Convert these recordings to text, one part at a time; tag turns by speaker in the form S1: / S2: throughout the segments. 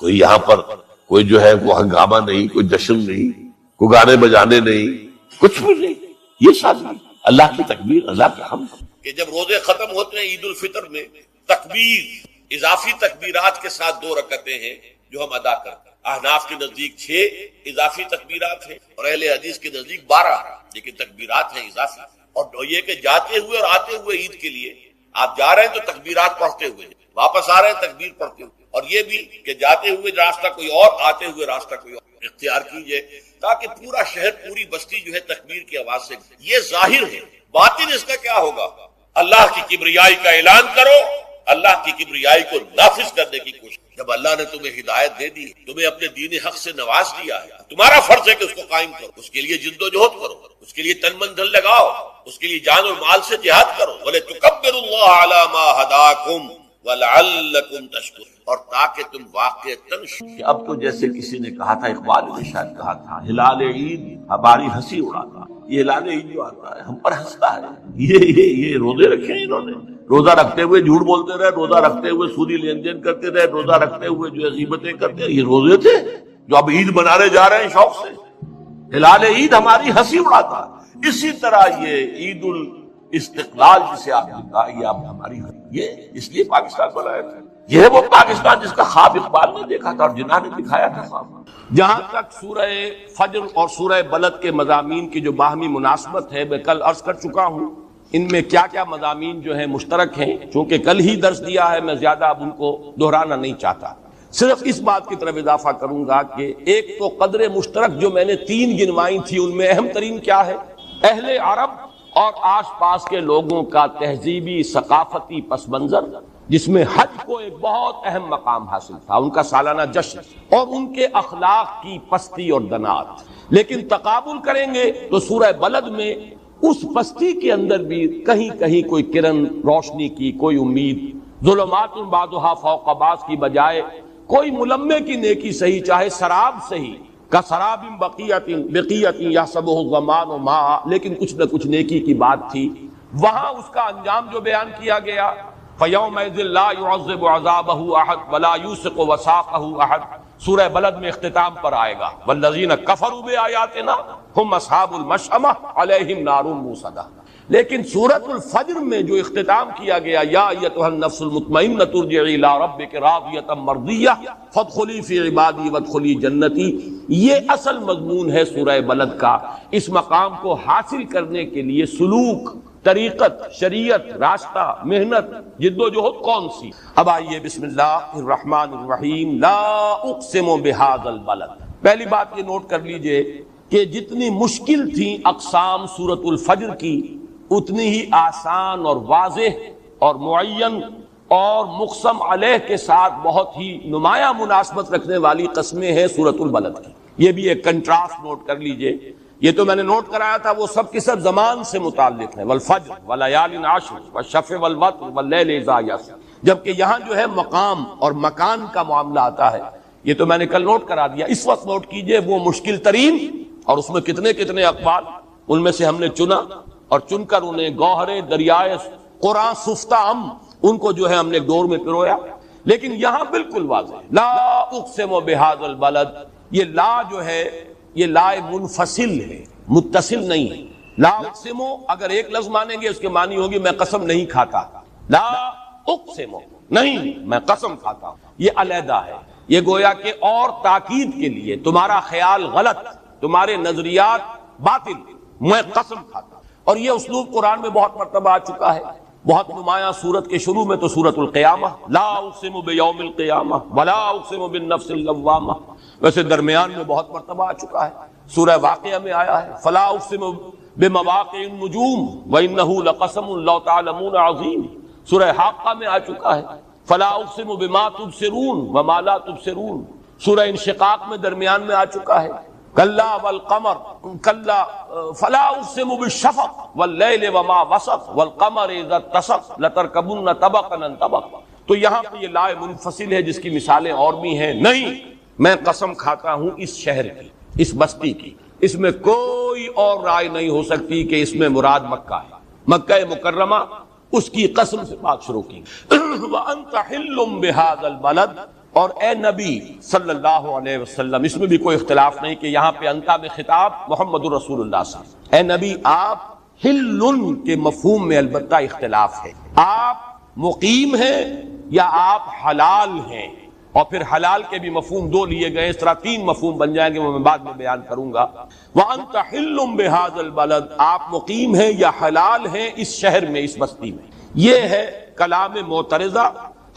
S1: کوئی یہاں پر کوئی جو ہے وہ ہنگامہ نہیں، کوئی جشن نہیں، کوئی گانے بجانے نہیں، کچھ بھی نہیں. یہ سادگی، اللہ کی تکبیر، اللہ کا حمد. کہ جب روزے ختم ہوتے ہیں عید الفطر میں تکبیر، اضافی تکبیرات کے ساتھ 2 رکعتیں ہیں جو ہم ادا کرتے ہیں. احناف کے نزدیک 6 اضافی تکبیرات ہیں اور اہل حدیث کے نزدیک 12، لیکن تکبیرات ہیں اضافی. اور یہ کہ جاتے ہوئے اور آتے ہوئے عید کے لیے آپ جا رہے ہیں تو تکبیرات پڑھتے ہوئے، واپس آ رہے ہیں تکبیر پڑھتے ہوئے. اور یہ بھی کہ جاتے ہوئے راستہ کوئی اور، آتے ہوئے راستہ کوئی اور اختیار کیجئے تاکہ پورا شہر، پوری بستی جو ہے تکبیر کی آواز سے. یہ ظاہر ہے. باطن اس کا کیا ہوگا؟ اللہ کی کبریائی کا اعلان کرو، اللہ کی کبریائی کو نافذ کرنے کی کوشش. جب اللہ نے تمہیں ہدایت دے دی، تمہیں اپنے دین حق سے نواز دیا ہے، تمہارا فرض ہے کہ اس کو قائم کرو. اس کے لیے جد و جہد کرو، اس کے لیے تن من دھن لگاؤ، اس کے لیے جان اور مال سے جہاد کرو. وَلِتُكَبِّرُوا اللَّهَ عَلَى مَا هَدَاكُمْ وَلَعَلَّكُمْ تَشْكُرُونَ. اور تاکہ تم واقعتاً. اب تو جیسے کسی نے کہا تھا، اقبال نے شاید کہا تھا، ہلال عید ہماری ہنسی اڑاتا. یہ ہلال عید جو آتا ہے ہم پر ہنستا ہے. یہ روزے رکھے ہیں انہوں نے، روزہ رکھتے ہوئے جھوٹ بولتے رہے، روزہ رکھتے ہوئے سودی لین دین کرتے رہے، روزہ رکھتے ہوئے جو ہے غیبتیں کرتے رہے. یہ روزے تھے جو اب عید منانے جا رہے ہیں شوق سے. ہلال عید ہماری ہنسی اڑاتا. اسی طرح یہ عید الاستقلال جسے آپ نے کہا، یہ اب ہماری، یہ اس لیے پاکستان بنایا تھا. یہ ہے وہ پاکستان جس کا خواب اقبال نے دیکھا تھا اور جنہوں نے دکھایا تھا خواب. جہاں تک سورہ فجر اور سورہ بلد کے مضامین کی جو باہمی مناسبت ہے، میں کل عرض کر چکا ہوں ان میں کیا کیا مضامین جو ہیں مشترک ہیں. چونکہ کل ہی درس دیا ہے، میں زیادہ اب ان کو دہرانا نہیں چاہتا. صرف اس بات کی طرف اضافہ کروں گا کہ ایک تو قدر مشترک جو میں نے 3 گنوائی تھی، ان میں اہم ترین کیا ہے؟ اہل عرب اور آس پاس کے لوگوں کا تہذیبی ثقافتی پس منظر، جس میں حج کو ایک بہت اہم مقام حاصل تھا، ان کا سالانہ جشن، اور ان کے اخلاق کی پستی اور دنات. لیکن تقابل کریں گے تو سورہ بلد میں اس پستی کے اندر بھی کہیں کہیں کوئی کرن روشنی کی، کوئی امید. ظلمات بعضها فوق بعض کی بجائے کوئی ملمے کی نیکی صحیح، چاہے سراب صحیح، کسراب بقیۃ یحسبہ الظمآن ماء، لیکن کچھ نہ کچھ نیکی کی بات تھی. وہاں اس کا انجام جو بیان کیا گیا، فَيَوْمَئِذٍ لَا يُعَذِّبُ عَذَابَهُ أَحَدٌ وَلَا يُوثِقُ وَثَاقَهُ أَحَدٌ. سورہ بلد میں اختتام پر آئے گا، وَالَّذِينَ كَفَرُوا بِآيَاتِنَا هُمْ أَصْحَابُ الْمَشْأَمَةِ عَلَيْهِمْ نَارٌ مُّؤْصَدَةٌ. لیکن سورۃ الفجر میں جو اختتام کیا گیا، یا ایتھا النفس المطمئنۃ ارجعی الی ربک راضیۃ مرضیہ فادخلی فی عبادی وادخلی جنتی، یہ اصل مضمون ہے سورہ بلد کا. اس مقام کو حاصل کرنے کے لیے سلوک، طریقت، شریعت، راستہ، محنت، جد و جہد کون سی؟ اب آئیے بسم اللہ الرحمن الرحیم. لا اقسم بہذا البلد. پہلی بات یہ نوٹ کر لیجئے کہ جتنی مشکل تھیں اقسام سورۃ الفجر کی، اتنی ہی آسان اور واضح اور معین اور مقسم علیہ کے ساتھ بہت ہی نمایاں مناسبت رکھنے والی قسمیں ہیں سورۃ البلد کی. یہ بھی ایک کنٹراسٹ نوٹ کر لیجئے. یہ تو میں نے نوٹ کرایا تھا وہ سب کے سب زمان سے متعلق ہے، والفجر ولیال عشر والشفع والوتر واللیل اذا یسر، جبکہ یہاں جو ہے مقام اور مکان کا معاملہ آتا ہے. یہ تو میں نے کل نوٹ کرا دیا. اس وقت نوٹ کیجئے وہ مشکل ترین، اور اس میں کتنے کتنے اقوال، ان میں سے ہم نے چنا اور چن کر انہیں گوہرے دریائے قرآن سفتہ ان کو جو ہے ہم نے ڈور میں پرویا. لیکن یہاں بالکل واضح، لا اقسم بہذا البلد. یہ لا جو ہے یہ لا منفصل ہے، متصل نہیں ہے. لا اقسم اگر ایک لفظ مانیں گے اس کے معنی ہوگی میں قسم نہیں کھاتا. لا اقسم نہیں، میں قسم کھاتا ہوں، یہ علیحدہ ہے. یہ گویا کہ اور تاکید کے لیے تمہارا خیال غلط، تمہارے نظریات باطل، میں قسم کھاتا ہوں. اور یہ اسلوب قرآن میں بہت مرتبہ آ چکا ہے. بہت نمایاں سورت کے شروع میں تو سورت القیامہ، لا اقسم بیوم القیامہ ولا اقسم بالنفس اللوامہ. ویسے درمیان میں بہت مرتبہ آ چکا ہے. سورہ واقعہ میں آیا ہے، فلا اقسم بمواقع النجوم وانہ لقسم لو تعلمون عظیم. سورہ حاقہ میں آ چکا ہے، فلا اقسم بما تبصرون وما لا تبصرون. سورہ انشقاق میں درمیان میں آ چکا ہے، کلا والقمر کلا فلا اقسم بالشفق واللیل وما وسق والقمر اذا اتسق لترکبن طبقا عن طبق. تو یہاں پہ یہ لا منفصل ہے جس کی مثالیں اور بھی ہیں. نہیں، میں قسم کھاتا ہوں اس شہر کی، اس بستی کی، اس میں کوئی اور رائے نہیں ہو سکتی کہ اس میں مراد مکہ ہے، مکہ مکرمہ. اس کی قسم سے بات شروع کی. وَأَنْتَ حِلٌّ بِهَذَا الْبَلَدِ.
S2: اور اے نبی صلی اللہ علیہ وسلم، اس میں بھی کوئی اختلاف نہیں کہ یہاں پہ انتا میں خطاب محمد الرسول اللہ صلی اللہ علیہ وسلم، اے نبی آپ حلن کے مفہوم میں البتہ اختلاف ہے، آپ مقیم ہیں یا آپ حلال ہیں، اور پھر حلال کے بھی مفہوم دو لیے گئے، اس طرح تین مفہوم بن جائیں گے، وہ میں بعد میں بیان کروں گا۔ وَأَنْتَ حِلٌّ بِهَذَا الْبَلَدِ، آپ مقیم ہیں یا حلال ہیں اس شہر میں، اس بستی میں۔ یہ ہے کلام معترضہ،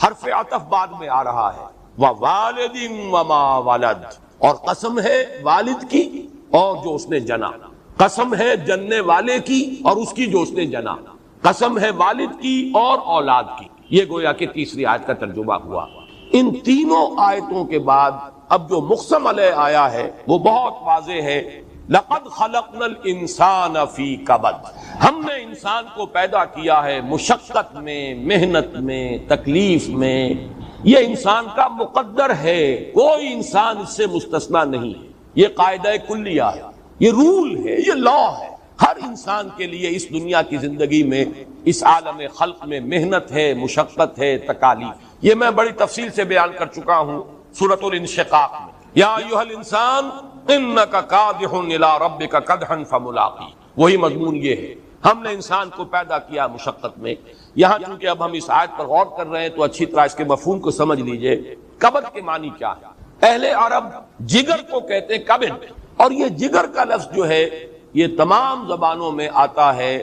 S2: حرف عطف بعد میں آ رہا ہے۔ وَوَالِدٍ وَمَا وَلَدَ، اور قسم ہے والد کی اور جو اس نے جنا، قسم ہے جننے والے کی اور اس کی جو اس نے جنا، قسم ہے والد کی اور اولاد کی۔ یہ گویا کہ تیسری آیت کا ترجمہ ہوا۔ ان تینوں آیتوں کے بعد اب جو مقسم علیہ آیا ہے وہ بہت واضح ہے۔ لَقَدْ خَلَقْنَا الْإِنسَانَ فِي كَبَدٍ، ہم نے انسان کو پیدا کیا ہے مشقت میں، محنت میں، تکلیف میں۔ یہ انسان کا مقدر ہے، کوئی انسان اس سے مستثنا نہیں ہے۔ یہ قاعدہ کلیہ ہے، یہ رول ہے، یہ لا ہے۔ ہر انسان کے لیے اس دنیا کی زندگی میں، اس عالم خلق میں محنت ہے، مشقت ہے، تکالیف۔ یہ میں بڑی تفصیل سے بیان کر چکا ہوں سورۃ الانشقاق میں۔ یا ایھا الانسان انک کادح الی ربک کدحا فملاقی، وہی مضمون یہ ہے۔ ہم نے انسان کو پیدا کیا مشقت میں۔ یہاں چونکہ اب ہم اس آیت پر غور کر رہے ہیں تو اچھی طرح اس کے مفہوم کو سمجھ لیجئے۔ کبد کے معنی کیا ہے؟ اہل عرب جگر کو کہتے ہیں کبد، اور یہ جگر کا لفظ جو ہے یہ تمام زبانوں میں آتا ہے،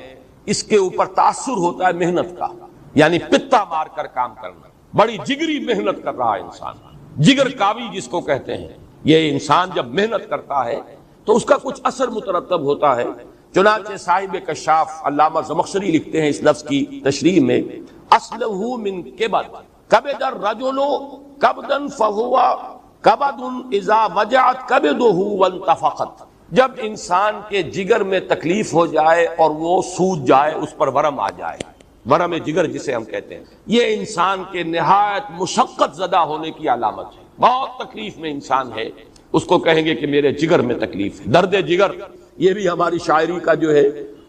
S2: اس کے اوپر تاثر ہوتا ہے محنت کا، یعنی پتا مار کر کام کرنا، بڑی جگری محنت کر رہا ہے انسان، جگر کاوی جس کو کہتے ہیں۔ یہ انسان جب محنت کرتا ہے تو اس کا کچھ اثر مترتب ہوتا ہے۔ چنانچہ صاحب کشاف علامہ زمخشری لکھتے ہیں اس لفظ کی تشریح میں، اصلہ من کبد، کبد الرجل کبدا فہو کبد اذا وجعت کبدہ وانتفخت، جب انسان کے جگر میں تکلیف ہو جائے اور وہ سوج جائے، اس پر ورم آ جائے، ورم جگر جسے ہم کہتے ہیں، یہ انسان کے نہایت مشقت زدہ ہونے کی علامت ہے۔ بہت تکلیف میں انسان ہے، اس کو کہیں گے کہ میرے جگر میں تکلیف ہے، درد جگر۔ یہ بھی ہماری شاعری کا جو ہے،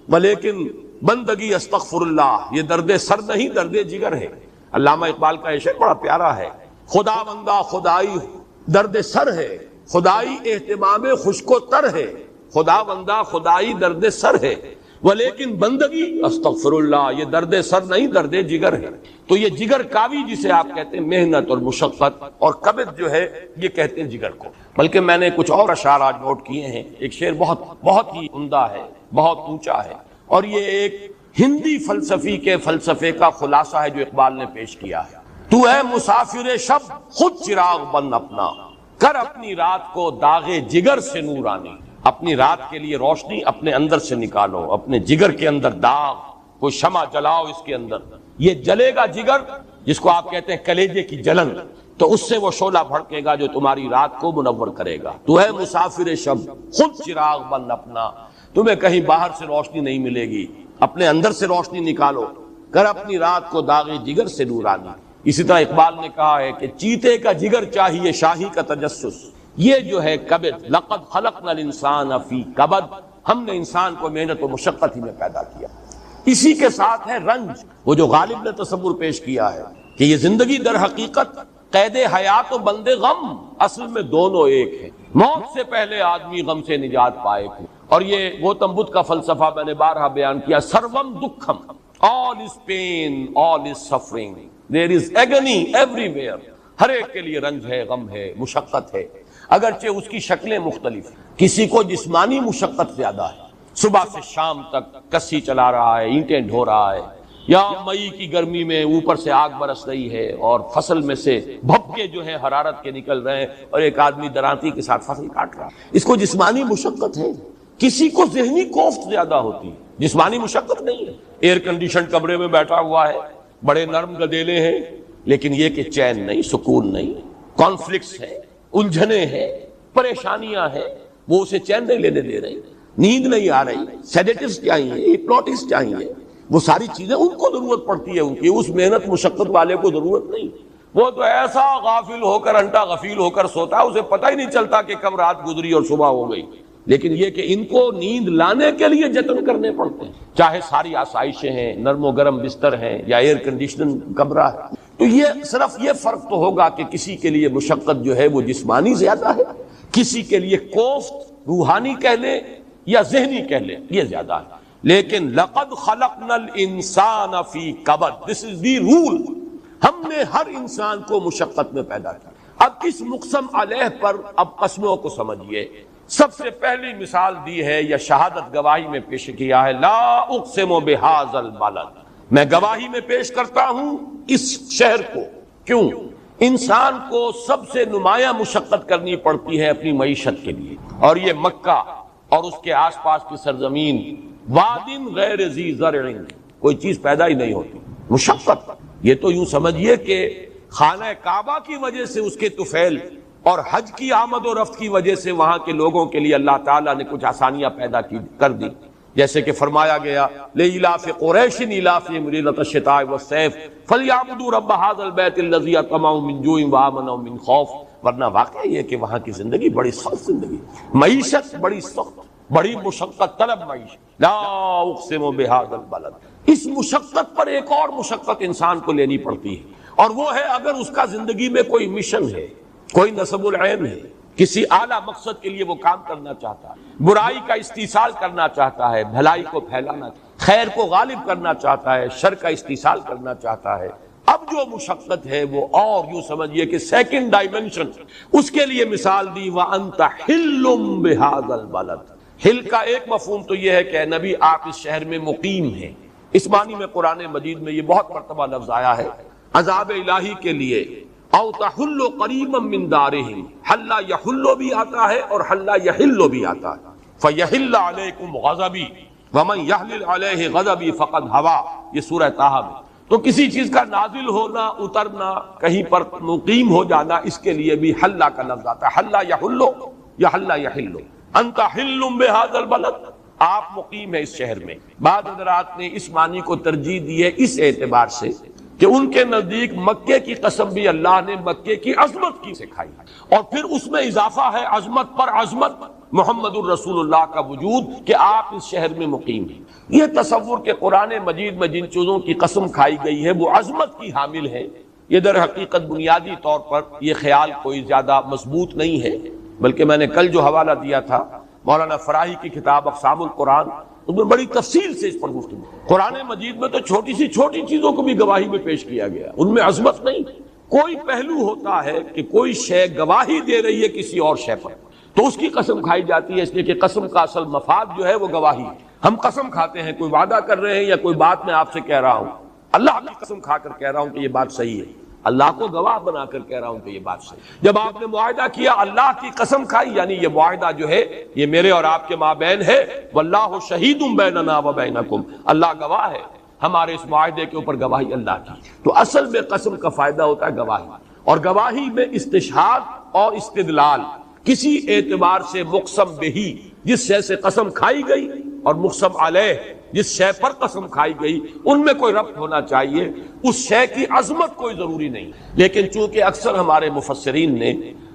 S2: ولیکن بندگی استغفر اللہ، یہ درد سر نہیں، درد جگر ہے۔ علامہ اقبال کا یہ شعر بڑا پیارا ہے، خدا بندہ خدائی درد سر ہے، خدائی اہتمام خشک و تر ہے، خدا بندہ خدائی درد سر ہے، ولیکن بندگی استغفر اللہ، یہ درد سر نہیں، درد جگر ہے۔ تو یہ جگر کاوی جسے آپ کہتے ہیں محنت اور مشقت، اور کبد جو ہے یہ کہتے ہیں جگر کو۔ بلکہ میں نے کچھ اور اشعار آج نوٹ کیے ہیں، ایک شعر بہت ہی عمدہ ہے، بہت اونچا ہے، اور یہ ایک ہندی فلسفی کے فلسفے کا خلاصہ ہے جو اقبال نے پیش کیا ہے۔ تو اے مسافر شب خود چراغ بن اپنا، کر اپنی رات کو داغ جگر سے نورانی، اپنی رات کے لیے روشنی اپنے اندر سے نکالو، اپنے جگر کے اندر داغ، کوئی شمع جلاؤ اس کے اندر، یہ جلے گا جگر جس کو آپ کہتے ہیں کلیجے کی جلن، تو اس سے وہ شعلہ بھڑکے گا جو تمہاری رات کو منور کرے گا۔ تو ہے مسافر شب خود چراغ بن اپنا، تمہیں کہیں باہر سے روشنی نہیں ملے گی، اپنے اندر سے روشنی نکالو، کر اپنی رات کو داغ جگر سے نورانی۔ اسی طرح اقبال نے کہا ہے کہ چیتے کا جگر چاہیے شاہی کا تجسس، یہ جو ہے کبد، لقد خلقنا الانسان فی کبد، ہم نے انسان کو محنت و مشقت ہی میں پیدا کیا۔ اسی کے ساتھ ہے رنج، وہ جو غالب نے تصور پیش کیا ہے کہ یہ زندگی در حقیقت قید حیات و بند غم، اصل میں دونوں ایک ہیں، موت سے پہلے آدمی غم سے نجات پائے تھے۔ اور یہ گوتم بدھ کا فلسفہ میں نے بارہا بیان کیا، سروم دکھم، all is pain, all is suffering, there is agony everywhere، ہر ایک کے لیے رنج ہے، غم ہے، مشقت ہے، اگرچہ اس کی شکلیں مختلف ہیں۔ کسی کو جسمانی مشقت زیادہ ہے، صبح سے شام تک کسی چلا رہا ہے، اینٹیں ڈھو رہا ہے، یا مئی کی گرمی میں اوپر سے آگ برس رہی ہے اور فصل میں سے بھپکے جو ہیں حرارت کے نکل رہے ہیں، اور ایک آدمی درانتی کے ساتھ فصل کاٹ رہا ہے، اس کو جسمانی مشقت ہے۔ کسی کو ذہنی کوفت زیادہ ہوتی ہے، جسمانی مشقت نہیں ہے، ایئر کنڈیشن کمرے میں بیٹھا ہوا ہے، بڑے نرم گدیلے ہیں، لیکن یہ کہ چین نہیں، سکون نہیں، کانفلکٹس ہے، الجھنیں ہیں، پریشانیاں ہیں، وہ اسے چین نہیں لینے دے رہی، نیند نہیں آ رہی، سیڈیٹیوز چاہیے، ہپنوٹکس چاہیے، وہ ساری چیزیں ان کو ضرورت پڑتی ہے، ان کی، اس محنت مشقت والے کو ضرورت نہیں۔ وہ تو ایسا غافل ہو کر، انٹا غفیل ہو کر سوتا ہے، اسے پتہ ہی نہیں چلتا کہ کب رات گزری اور صبح ہو گئی۔ لیکن یہ کہ ان کو نیند لانے کے لیے جتن کرنے پڑتے ہیں، چاہے ساری آسائشیں ہیں، نرم و گرم بستر ہیں یا ایئر کنڈیشن کمرہ ہے۔ تو یہ صرف یہ فرق تو ہوگا کہ کسی کے لیے مشقت جو ہے وہ جسمانی زیادہ ہے، کسی کے لیے کوفت روحانی کہہ لیں یا ذہنی کہہ لیں یہ زیادہ ہے، لیکن لقد خلقنا الانسان فی کبد، دس از دی رول، ہم نے ہر انسان کو مشقت میں پیدا کیا۔ اب اس مقسم علیہ پر اب قسموں کو سمجھیے۔ سب سے پہلی مثال دی ہے یا شہادت گواہی میں پیش کیا ہے، لا اقسم بہذا البلد، میں گواہی میں پیش کرتا ہوں اس شہر کو۔ کیوں؟ انسان کو سب سے نمایاں مشقت کرنی پڑتی ہے اپنی معیشت کے لیے، اور یہ مکہ اور اس کے آس پاس کی سرزمین وادٍ غیر ذی زرع، کوئی چیز پیدا ہی نہیں ہوتی، مشقت۔ یہ تو یوں سمجھیے کہ خانہ کعبہ کی وجہ سے اس کے طفیل اور حج کی آمد و رفت کی وجہ سے وہاں کے لوگوں کے لیے اللہ تعالیٰ نے کچھ آسانیاں پیدا کر دی، جیسے کہ فرمایا گیا لإِيلَافِ قُرَيْشٍ إِيلَافِهِمْ رِحْلَةَ الشِّتَاءِ وَالصَّيْفِ فَلْيَعْبُدُوا رَبَّ هَذَا الْبَيْتِ الَّذِي أَطْعَمَهُم مِّن جُوعٍ وَآمَنَهُم مِّن خَوْفٍ۔ ورنہ واقعہ یہ کہ وہاں کی زندگی بڑی سخت زندگی، معیشت بڑی سخت، بڑی مشقت طلب معیشت۔ لا اقسم بهذا البلد، اس مشقت پر ایک اور مشقت انسان کو لینی پڑتی ہے، اور وہ ہے اگر اس کا زندگی میں کوئی مشن ہے، کوئی نصب العین ہے، کسی اعلیٰ مقصد کے لیے وہ کام کرنا چاہتا ہے، برائی کا استیصال کرنا چاہتا ہے، بھلائی کو پھیلانا، خیر کو غالب کرنا چاہتا ہے، شر کا استیصال کرنا چاہتا ہے، اب جو مشقت ہے وہ اور یوں سمجھیے کہ سیکنڈ ڈائمنشن، اس کے لیے مثال دی وَأَنْتَ حِلٌّ بِهَذَا الْبَلَدِ۔ حل کا ایک مفہوم تو یہ ہے کہ اے نبی آپ اس شہر میں مقیم ہیں، اس معنی میں قرآن مجید میں یہ بہت مرتبہ لفظ آیا ہے عذاب الہی کے لیے، او تحل قریبا من دارہم، حل یحل بھی آتا ہے اور حل یحل بھی آتا ہے، فیحل علیکم غضبی ومن یحلل علیہ غضبی فقد ہوا، یہ سورہ طٰہٰ میں۔ تو کسی چیز کا نازل ہونا، اترنا، کہیں پر مقیم ہو جانا، اس کے لیے بھی حل کا لفظ آتا ہے، حل یحل یا حل یحل۔ انت حل بہذا البلد، آپ مقیم ہیں اس شہر میں۔ بعض حضرات نے اس معنی کو ترجیح دی ہے اس اعتبار سے کہ ان کے نزدیک مکے کی قسم بھی اللہ نے مکے کی عظمت کی سکھائی، اور پھر اس میں اضافہ ہے عظمت پر عظمت، محمد الرسول اللہ کا وجود، کہ آپ اس شہر میں مقیم ہیں۔ یہ تصور کہ قرآن مجید میں جن چیزوں کی قسم کھائی گئی ہے وہ عظمت کی حامل ہے، یہ در حقیقت بنیادی طور پر یہ خیال کوئی زیادہ مضبوط نہیں ہے، بلکہ میں نے کل جو حوالہ دیا تھا مولانا فراہی کی کتاب اقسام القرآن، اس میں بڑی تفصیل سے اس پر گفتگو۔ قرآن مجید میں تو چھوٹی سی چھوٹی چیزوں کو بھی گواہی میں پیش کیا گیا، ان میں عظمت نہیں۔ کوئی پہلو ہوتا ہے کہ کوئی شے گواہی دے رہی ہے کسی اور شے پر، تو اس کی قسم کھائی جاتی ہے، اس لیے کہ قسم کا اصل مفاد جو ہے وہ گواہی ہے۔ ہم قسم کھاتے ہیں، کوئی وعدہ کر رہے ہیں یا کوئی بات میں آپ سے کہہ رہا ہوں، اللہ کی قسم کھا کر کہہ رہا ہوں کہ یہ بات صحیح ہے، اللہ کو گواہ بنا کر کہہ رہا ہوں کہ یہ بات صحیح۔ جب آپ نے معاہدہ کیا، اللہ کی قسم کھائی، یعنی یہ معاہدہ جو ہے یہ میرے اور آپ کے مابین ہے، واللہ شہید بیننا و بینکم، اللہ گواہ ہے، ہمارے اس معاہدے کے اوپر گواہی اللہ کی۔ تو اصل میں قسم کا فائدہ ہوتا ہے گواہی، اور گواہی میں استشہاد اور استدلال، کسی اعتبار سے مقسم بہی جس شے سے قسم کھائی گئی اور مقسم علیہ جس شے پر قسم کھائی گئی، ان میں کوئی ربط ہونا چاہیے، اس شے کی عظمت کوئی ضروری نہیں۔ لیکن چونکہ اکثر ہمارے مفسرین نے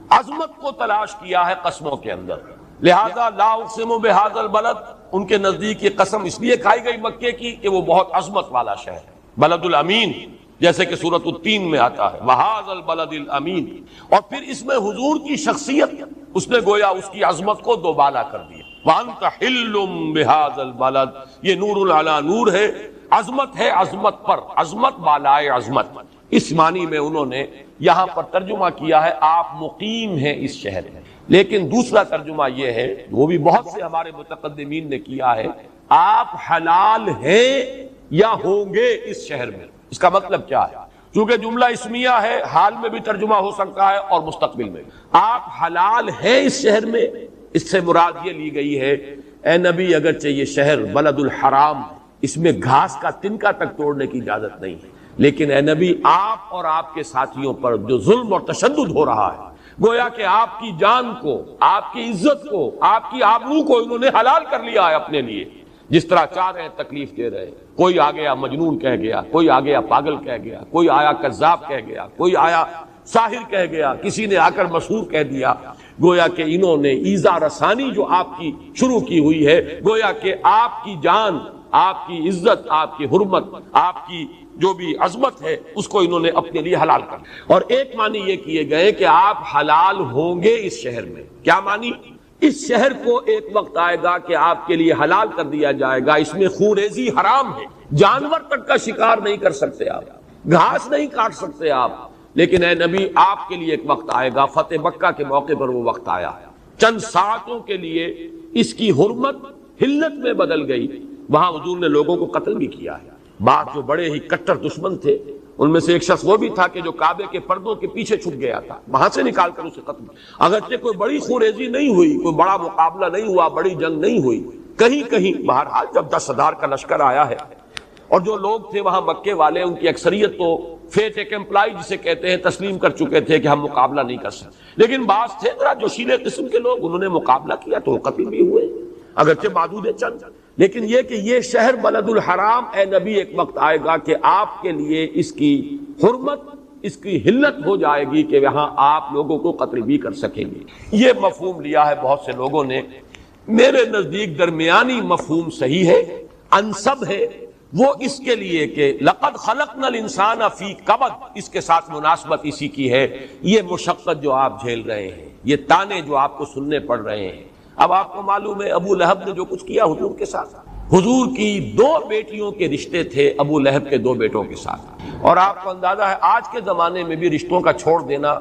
S2: عظمت کو تلاش کیا ہے قسموں کے اندر، لہذا لا اقسم بہذا البلد، ان کے نزدیک یہ قسم اس لیے کھائی گئی مکے کی کہ وہ بہت عظمت والا شہر ہے، بلد الامین، جیسے کہ سورۃ التین میں آتا ہے وہذا البلد الامین، اور پھر اس میں حضور کی شخصیت، اس نے گویا اس کی عظمت کو دوبالا کر دیا، وانت حل بہذا البلد، یہ نور علی نور ہے، عظمت ہے عظمت پر، عظمت بالائے عظمت۔ اس معنی میں انہوں نے یہاں پر ترجمہ کیا ہے آپ مقیم ہیں اس شہر میں، لیکن دوسرا ترجمہ یہ ہے، وہ بھی بہت سے ہمارے متقدمین نے کیا ہے، آپ حلال ہیں یا ہوں گے اس شہر میں۔ اس کا مطلب کیا ہے؟ چونکہ جملہ اسمیہ ہے، حال میں بھی ترجمہ ہو سکتا ہے اور مستقبل میں۔ آپ حلال ہیں اس شہر میں، اس سے مراد یہ لی گئی ہے اے نبی اگرچہ یہ شہر بلد الحرام، اس میں گھاس کا تنکا تک توڑنے کی اجازت نہیں ہے، لیکن اے نبی آپ اور آپ کے ساتھیوں پر جو ظلم اور تشدد ہو رہا ہے، گویا کہ آپ کی جان کو، آپ کی عزت کو، آپ کی آبرو کو انہوں نے حلال کر لیا ہے اپنے لیے، جس طرح چاہ رہے ہیں تکلیف دے رہے ہیں۔ کوئی آ گیا مجنون کہہ گیا، کوئی آ گیا پاگل کہہ گیا، کوئی آیا کذاب کہہ گیا، کوئی آیا ساحر کہہ گیا، کسی نے آ کر مسحور کہہ دیا، گویا کہ انہوں نے ایذا رسانی جو آپ کی شروع کی ہوئی ہے، گویا کہ آپ کی جان، آپ کی عزت، آپ کی حرمت، آپ کی جو بھی عظمت ہے اس کو انہوں نے اپنے لیے حلال کر دیا۔ اور ایک معنی یہ کیے گئے کہ آپ حلال ہوں گے اس شہر میں۔ کیا معنی؟ اس شہر کو ایک وقت آئے گا کہ آپ کے لیے حلال کر دیا جائے گا، اس میں خوریزی حرام ہے، جانور تک کا شکار نہیں کر سکتے آپ، گھاس نہیں کاٹ سکتے آپ، لیکن اے نبی آپ کے لیے ایک وقت آئے گا، فتح مکہ کے موقع پر وہ وقت آیا، چند ساعتوں کے لیے اس کی حرمت حلت میں بدل گئی، وہاں حضور نے لوگوں کو قتل بھی کیا ہے۔ بعض جو بڑے ہی کٹر دشمن تھے ان میں سے ایک شخص وہ بھی تھا کہ جو کعبے کے پردوں کے پیچھے چھپ گیا تھا، وہاں سے نکال کر اسے قتل کیا۔ اگرچہ کوئی بڑی خوریزی نہیں ہوئی، کوئی بڑا مقابلہ نہیں ہوا، بڑی جنگ نہیں ہوئی، کہیں کہیں بہرحال جب 10,000 کا لشکر آیا ہے اور جو لوگ تھے وہاں مکے والے، ان کی اکثریت تو فیٹ ایک امپلائی جسے کہتے ہیں تسلیم کر چکے تھے کہ ہم مقابلہ نہیں کر سکتے، لیکن بعض تھے ذرا جوشیلے قسم کے لوگ، انہوں نے مقابلہ کیا تو وہ قتل بھی ہوئے، اگرچہ معدود چند۔ لیکن یہ کہ یہ شہر بلد الحرام، اے نبی ایک وقت آئے گا کہ آپ کے لیے اس کی حرمت، اس کی حلت ہو جائے گی کہ یہاں آپ لوگوں کو قتل بھی کر سکیں گے۔ یہ مفہوم لیا ہے بہت سے لوگوں نے، میرے نزدیک درمیانی مفہوم صحیح ہے، انسب ہے وہ اس کے لیے کہ لقد خلقنا الانسان فی کبد، اس کے ساتھ مناسبت اسی کی ہے، یہ مشقت جو آپ جھیل رہے ہیں، یہ تانے جو آپ کو سننے پڑ رہے ہیں۔ اب آپ کو معلوم ہے ابو لہب نے جو کچھ کیا حضور کے ساتھ، حضور کی 2 بیٹیوں کے رشتے تھے ابو لہب کے 2 بیٹوں کے ساتھ، اور آپ کو اندازہ ہے آج کے زمانے میں بھی رشتوں کا چھوڑ دینا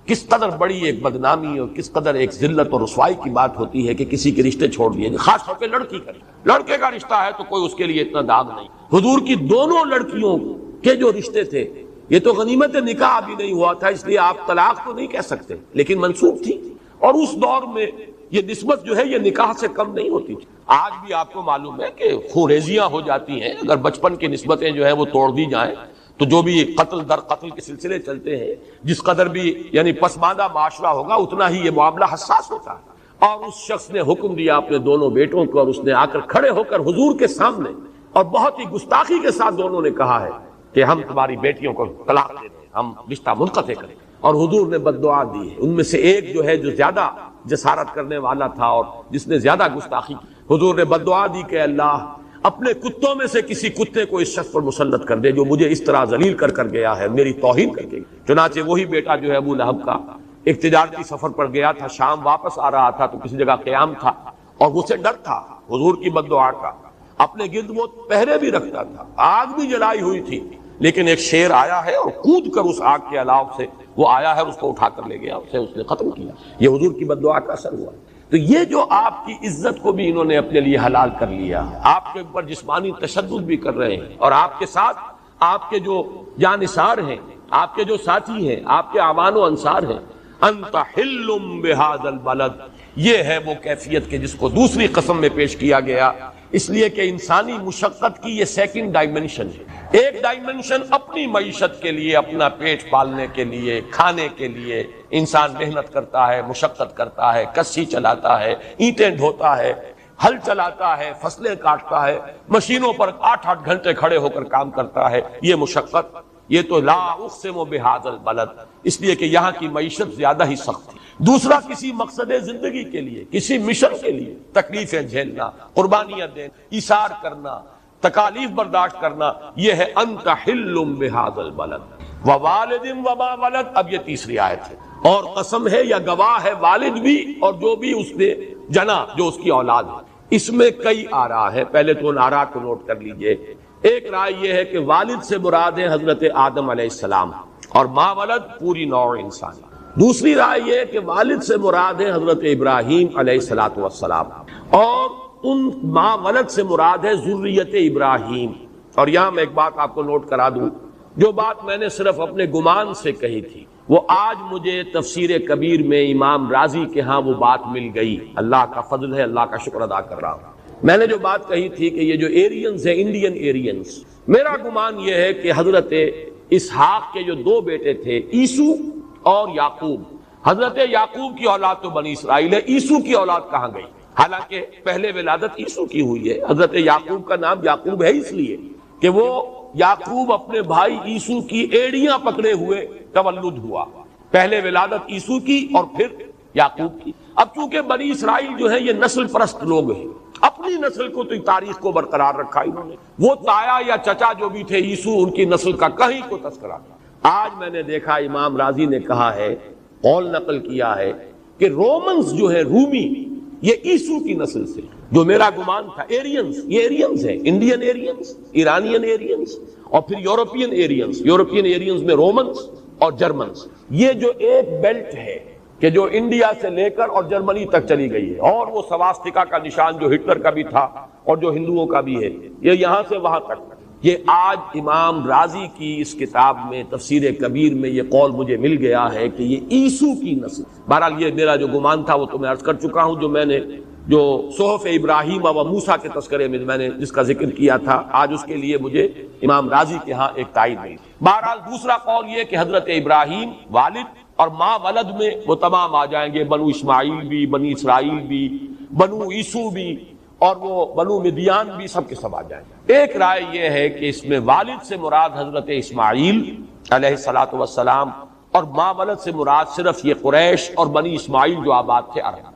S2: کس قدر بڑی ایک بدنامی اور کس قدر ایک ذلت اور رسوائی کی بات ہوتی ہے کہ کسی کے رشتے چھوڑ دیے، خاص طور پہ لڑکی کا، لڑکے کا رشتہ ہے تو کوئی اس کے لیے اتنا داغ نہیں۔ حضور کی دونوں لڑکیوں کے جو رشتے تھے، یہ تو غنیمت نکاح ابھی نہیں ہوا تھا، اس لیے آپ طلاق تو نہیں کہہ سکتے، لیکن منسوخ تھی، اور اس دور میں یہ نسبت جو ہے یہ نکاح سے کم نہیں ہوتی تھی۔ آج بھی آپ کو معلوم ہے کہ خوریزیاں ہو جاتی ہیں، اگر بچپن کی نسبتیں جو ہے وہ توڑ دی جائیں تو جو بھی قتل در قتل کے سلسلے چلتے ہیں، جس قدر بھی یعنی پسماندہ معاشرہ ہوگا اتنا ہی یہ معاملہ حساس ہوتا ہے۔ اور اس شخص نے حکم دیا اپنے دونوں بیٹوں کو، اور اس نے آ کر کھڑے ہو کر حضور کے سامنے اور بہت ہی گستاخی کے ساتھ دونوں نے کہا ہے کہ ہم تمہاری بیٹیوں کو طلاق دے دیں، ہم رشتہ منقطع کریں، اور حضور نے بد دعا دی ہے۔ ان میں سے ایک جو ہے جو زیادہ جسارت کرنے والا تھا اور جس نے زیادہ گستاخی کی، حضور نے بد دعا دی کہ اللہ اپنے کتوں میں سے کسی کتے کو اس شخص پر مسلط کر دے جو مجھے اس طرح ذلیل کر کر گیا ہے، میری توہین کر کے۔ چنانچہ وہی بیٹا جو ہے ابو لہب کا ایک تجارتی سفر پر گیا تھا، شام واپس آ رہا تھا تو کسی جگہ قیام تھا اور اسے ڈر تھا حضور کی بد دعا کا، اپنے گرد وہ پہرے بھی رکھتا تھا، آگ بھی جلائی ہوئی تھی، لیکن ایک شیر آیا ہے اور کود کر اس آگ کے علاوہ سے وہ آیا ہے، اس کو اٹھا کر لے گیا، اسے اس نے ختم کیا۔ یہ حضور کی بد دعا کا اثر ہوا۔ تو یہ جو آپ کی عزت کو بھی انہوں نے اپنے لیے حلال کر لیا، آپ کے اوپر جسمانی تشدد بھی کر رہے ہیں، اور آپ کے ساتھ آپ کے جو جانثار ہیں، آپ کے جو ساتھی ہیں، آپ کے اعوان و انصار ہیں، انت حل بہذا البلد، یہ ہے وہ کیفیت کہ جس کو دوسری قسم میں پیش کیا گیا، اس لیے کہ انسانی مشقت کی یہ سیکنڈ ڈائمنشن ہے۔ ایک ڈائمنشن اپنی معیشت کے لیے، اپنا پیٹ پالنے کے لیے، کھانے کے لیے انسان محنت کرتا ہے، مشقت کرتا ہے، کسی چلاتا ہے، اینٹیں ڈھوتا ہے، ہل چلاتا ہے، فصلیں کاٹتا ہے، مشینوں پر 8-8 گھنٹے کھڑے ہو کر کام کرتا ہے، یہ مشقت، یہ تو لا اقسم بہذا البلد، اس لیے کہ یہاں کی معیشت زیادہ ہی سخت ہے۔ دوسرا کسی مقصد زندگی کے لیے، کسی مشن کے لیے تکلیفیں جھیلنا، قربانیاں دینا، ایثار کرنا، تکالیف برداشت کرنا، یہ ہے انت حل بہذا البلد ووالد وما ولد۔ اب یہ تیسری آیت ہے، اور قسم ہے یا گواہ ہے والد بھی اور جو بھی اس نے جنا، جو اس کی اولاد ہے۔ اس میں کئی آراء ہے، پہلے تو ان آراء کو نوٹ کر لیجئے۔ ایک رائے یہ ہے کہ والد سے مراد ہے حضرت آدم علیہ السلام، اور ما ولد پوری نوع انسانی۔ دوسری رائے یہ ہے کہ والد سے مراد ہے حضرت ابراہیم علیہ السلام، اور ان ما ولد سے مراد ہے ذریت ابراہیم۔ اور یہاں میں ایک بات آپ کو نوٹ کرا دوں، جو بات میں نے صرف اپنے گمان سے کہی تھی، وہ آج مجھے تفسیر کبیر میں امام رازی کے ہاں وہ بات مل گئی، اللہ کا فضل ہے، اللہ کا شکر ادا کر رہا ہوں۔ میں نے جو بات کہی تھی کہ یہ جو ایرینز ہیں، انڈین ایرینز، میرا گمان یہ ہے کہ حضرت اسحاق کے جو 2 بیٹے تھے، عیسو اور یعقوب، حضرت یعقوب کی اولاد تو بنی اسرائیل ہے، عیسو کی اولاد کہاں گئی؟ حالانکہ پہلے ولادت عیسو کی ہوئی ہے۔ حضرت یعقوب کا نام یعقوب ہے اس لیے کہ وہ یعقوب اپنے بھائی عیسو کی ایڑیاں پکڑے ہوئے تولد ہوا، پہلے ولادت عیسو کی اور پھر یعقوب کی۔ اب چونکہ بنی اسرائیل جو ہے یہ نسل پرست لوگ ہیں، اپنی اپنی نسل کو تو تاریخ کو برقرار رکھا انہوں نے. وہ تایا یا چچا جو بھی تھے عیسو، ان کی نسل کا کہیں کو تذکرہ. آج میں نے دیکھا امام رازی نے کہا ہے، قول نقل کیا ہے کہ رومنز جو ہے، رومی، یہ عیسو کی نسل سے، جو میرا گمان تھا ایرینز، یہ ایرینز ہیں، انڈین ایرینز، ایرانین ایرینز، اور پھر یورپین ایرینز. یورپین ایرینز میں رومنز اور جرمنز. یہ جو ایک بیلٹ ہے کہ جو انڈیا سے لے کر اور جرمنی تک چلی گئی ہے، اور وہ سواستیکا کا نشان جو ہٹلر کا بھی تھا اور جو ہندوؤں کا بھی ہے، یہ یہاں سے وہاں تک. یہ آج امام رازی کی اس کتاب میں تفسیر کبیر میں یہ قول مجھے مل گیا ہے کہ یہ عیسو کی نسل. بہرحال یہ میرا جو گمان تھا وہ تو میں عرض کر چکا ہوں، جو میں نے جو صحف ابراہیم و موسیٰ کے تذکرے میں نے جس کا ذکر کیا تھا، آج اس کے لیے مجھے امام رازی کے ہاں ایک تائید ملی. بہرحال دوسرا قول یہ کہ حضرت ابراہیم والد اور ماں ولد میں وہ تمام آ جائیں گے، بنو اسماعیل بھی، بنی اسرائیل بھی، بنو عیسو بھی، اور وہ بنو مدیان بھی، سب کے سب آ جائیں گے. ایک رائے یہ ہے کہ اس میں والد سے مراد حضرت اسماعیل علیہ الصلوۃ والسلام، اور ماں ولد سے مراد صرف یہ قریش اور بنی اسماعیل جو آباد تھے عرب.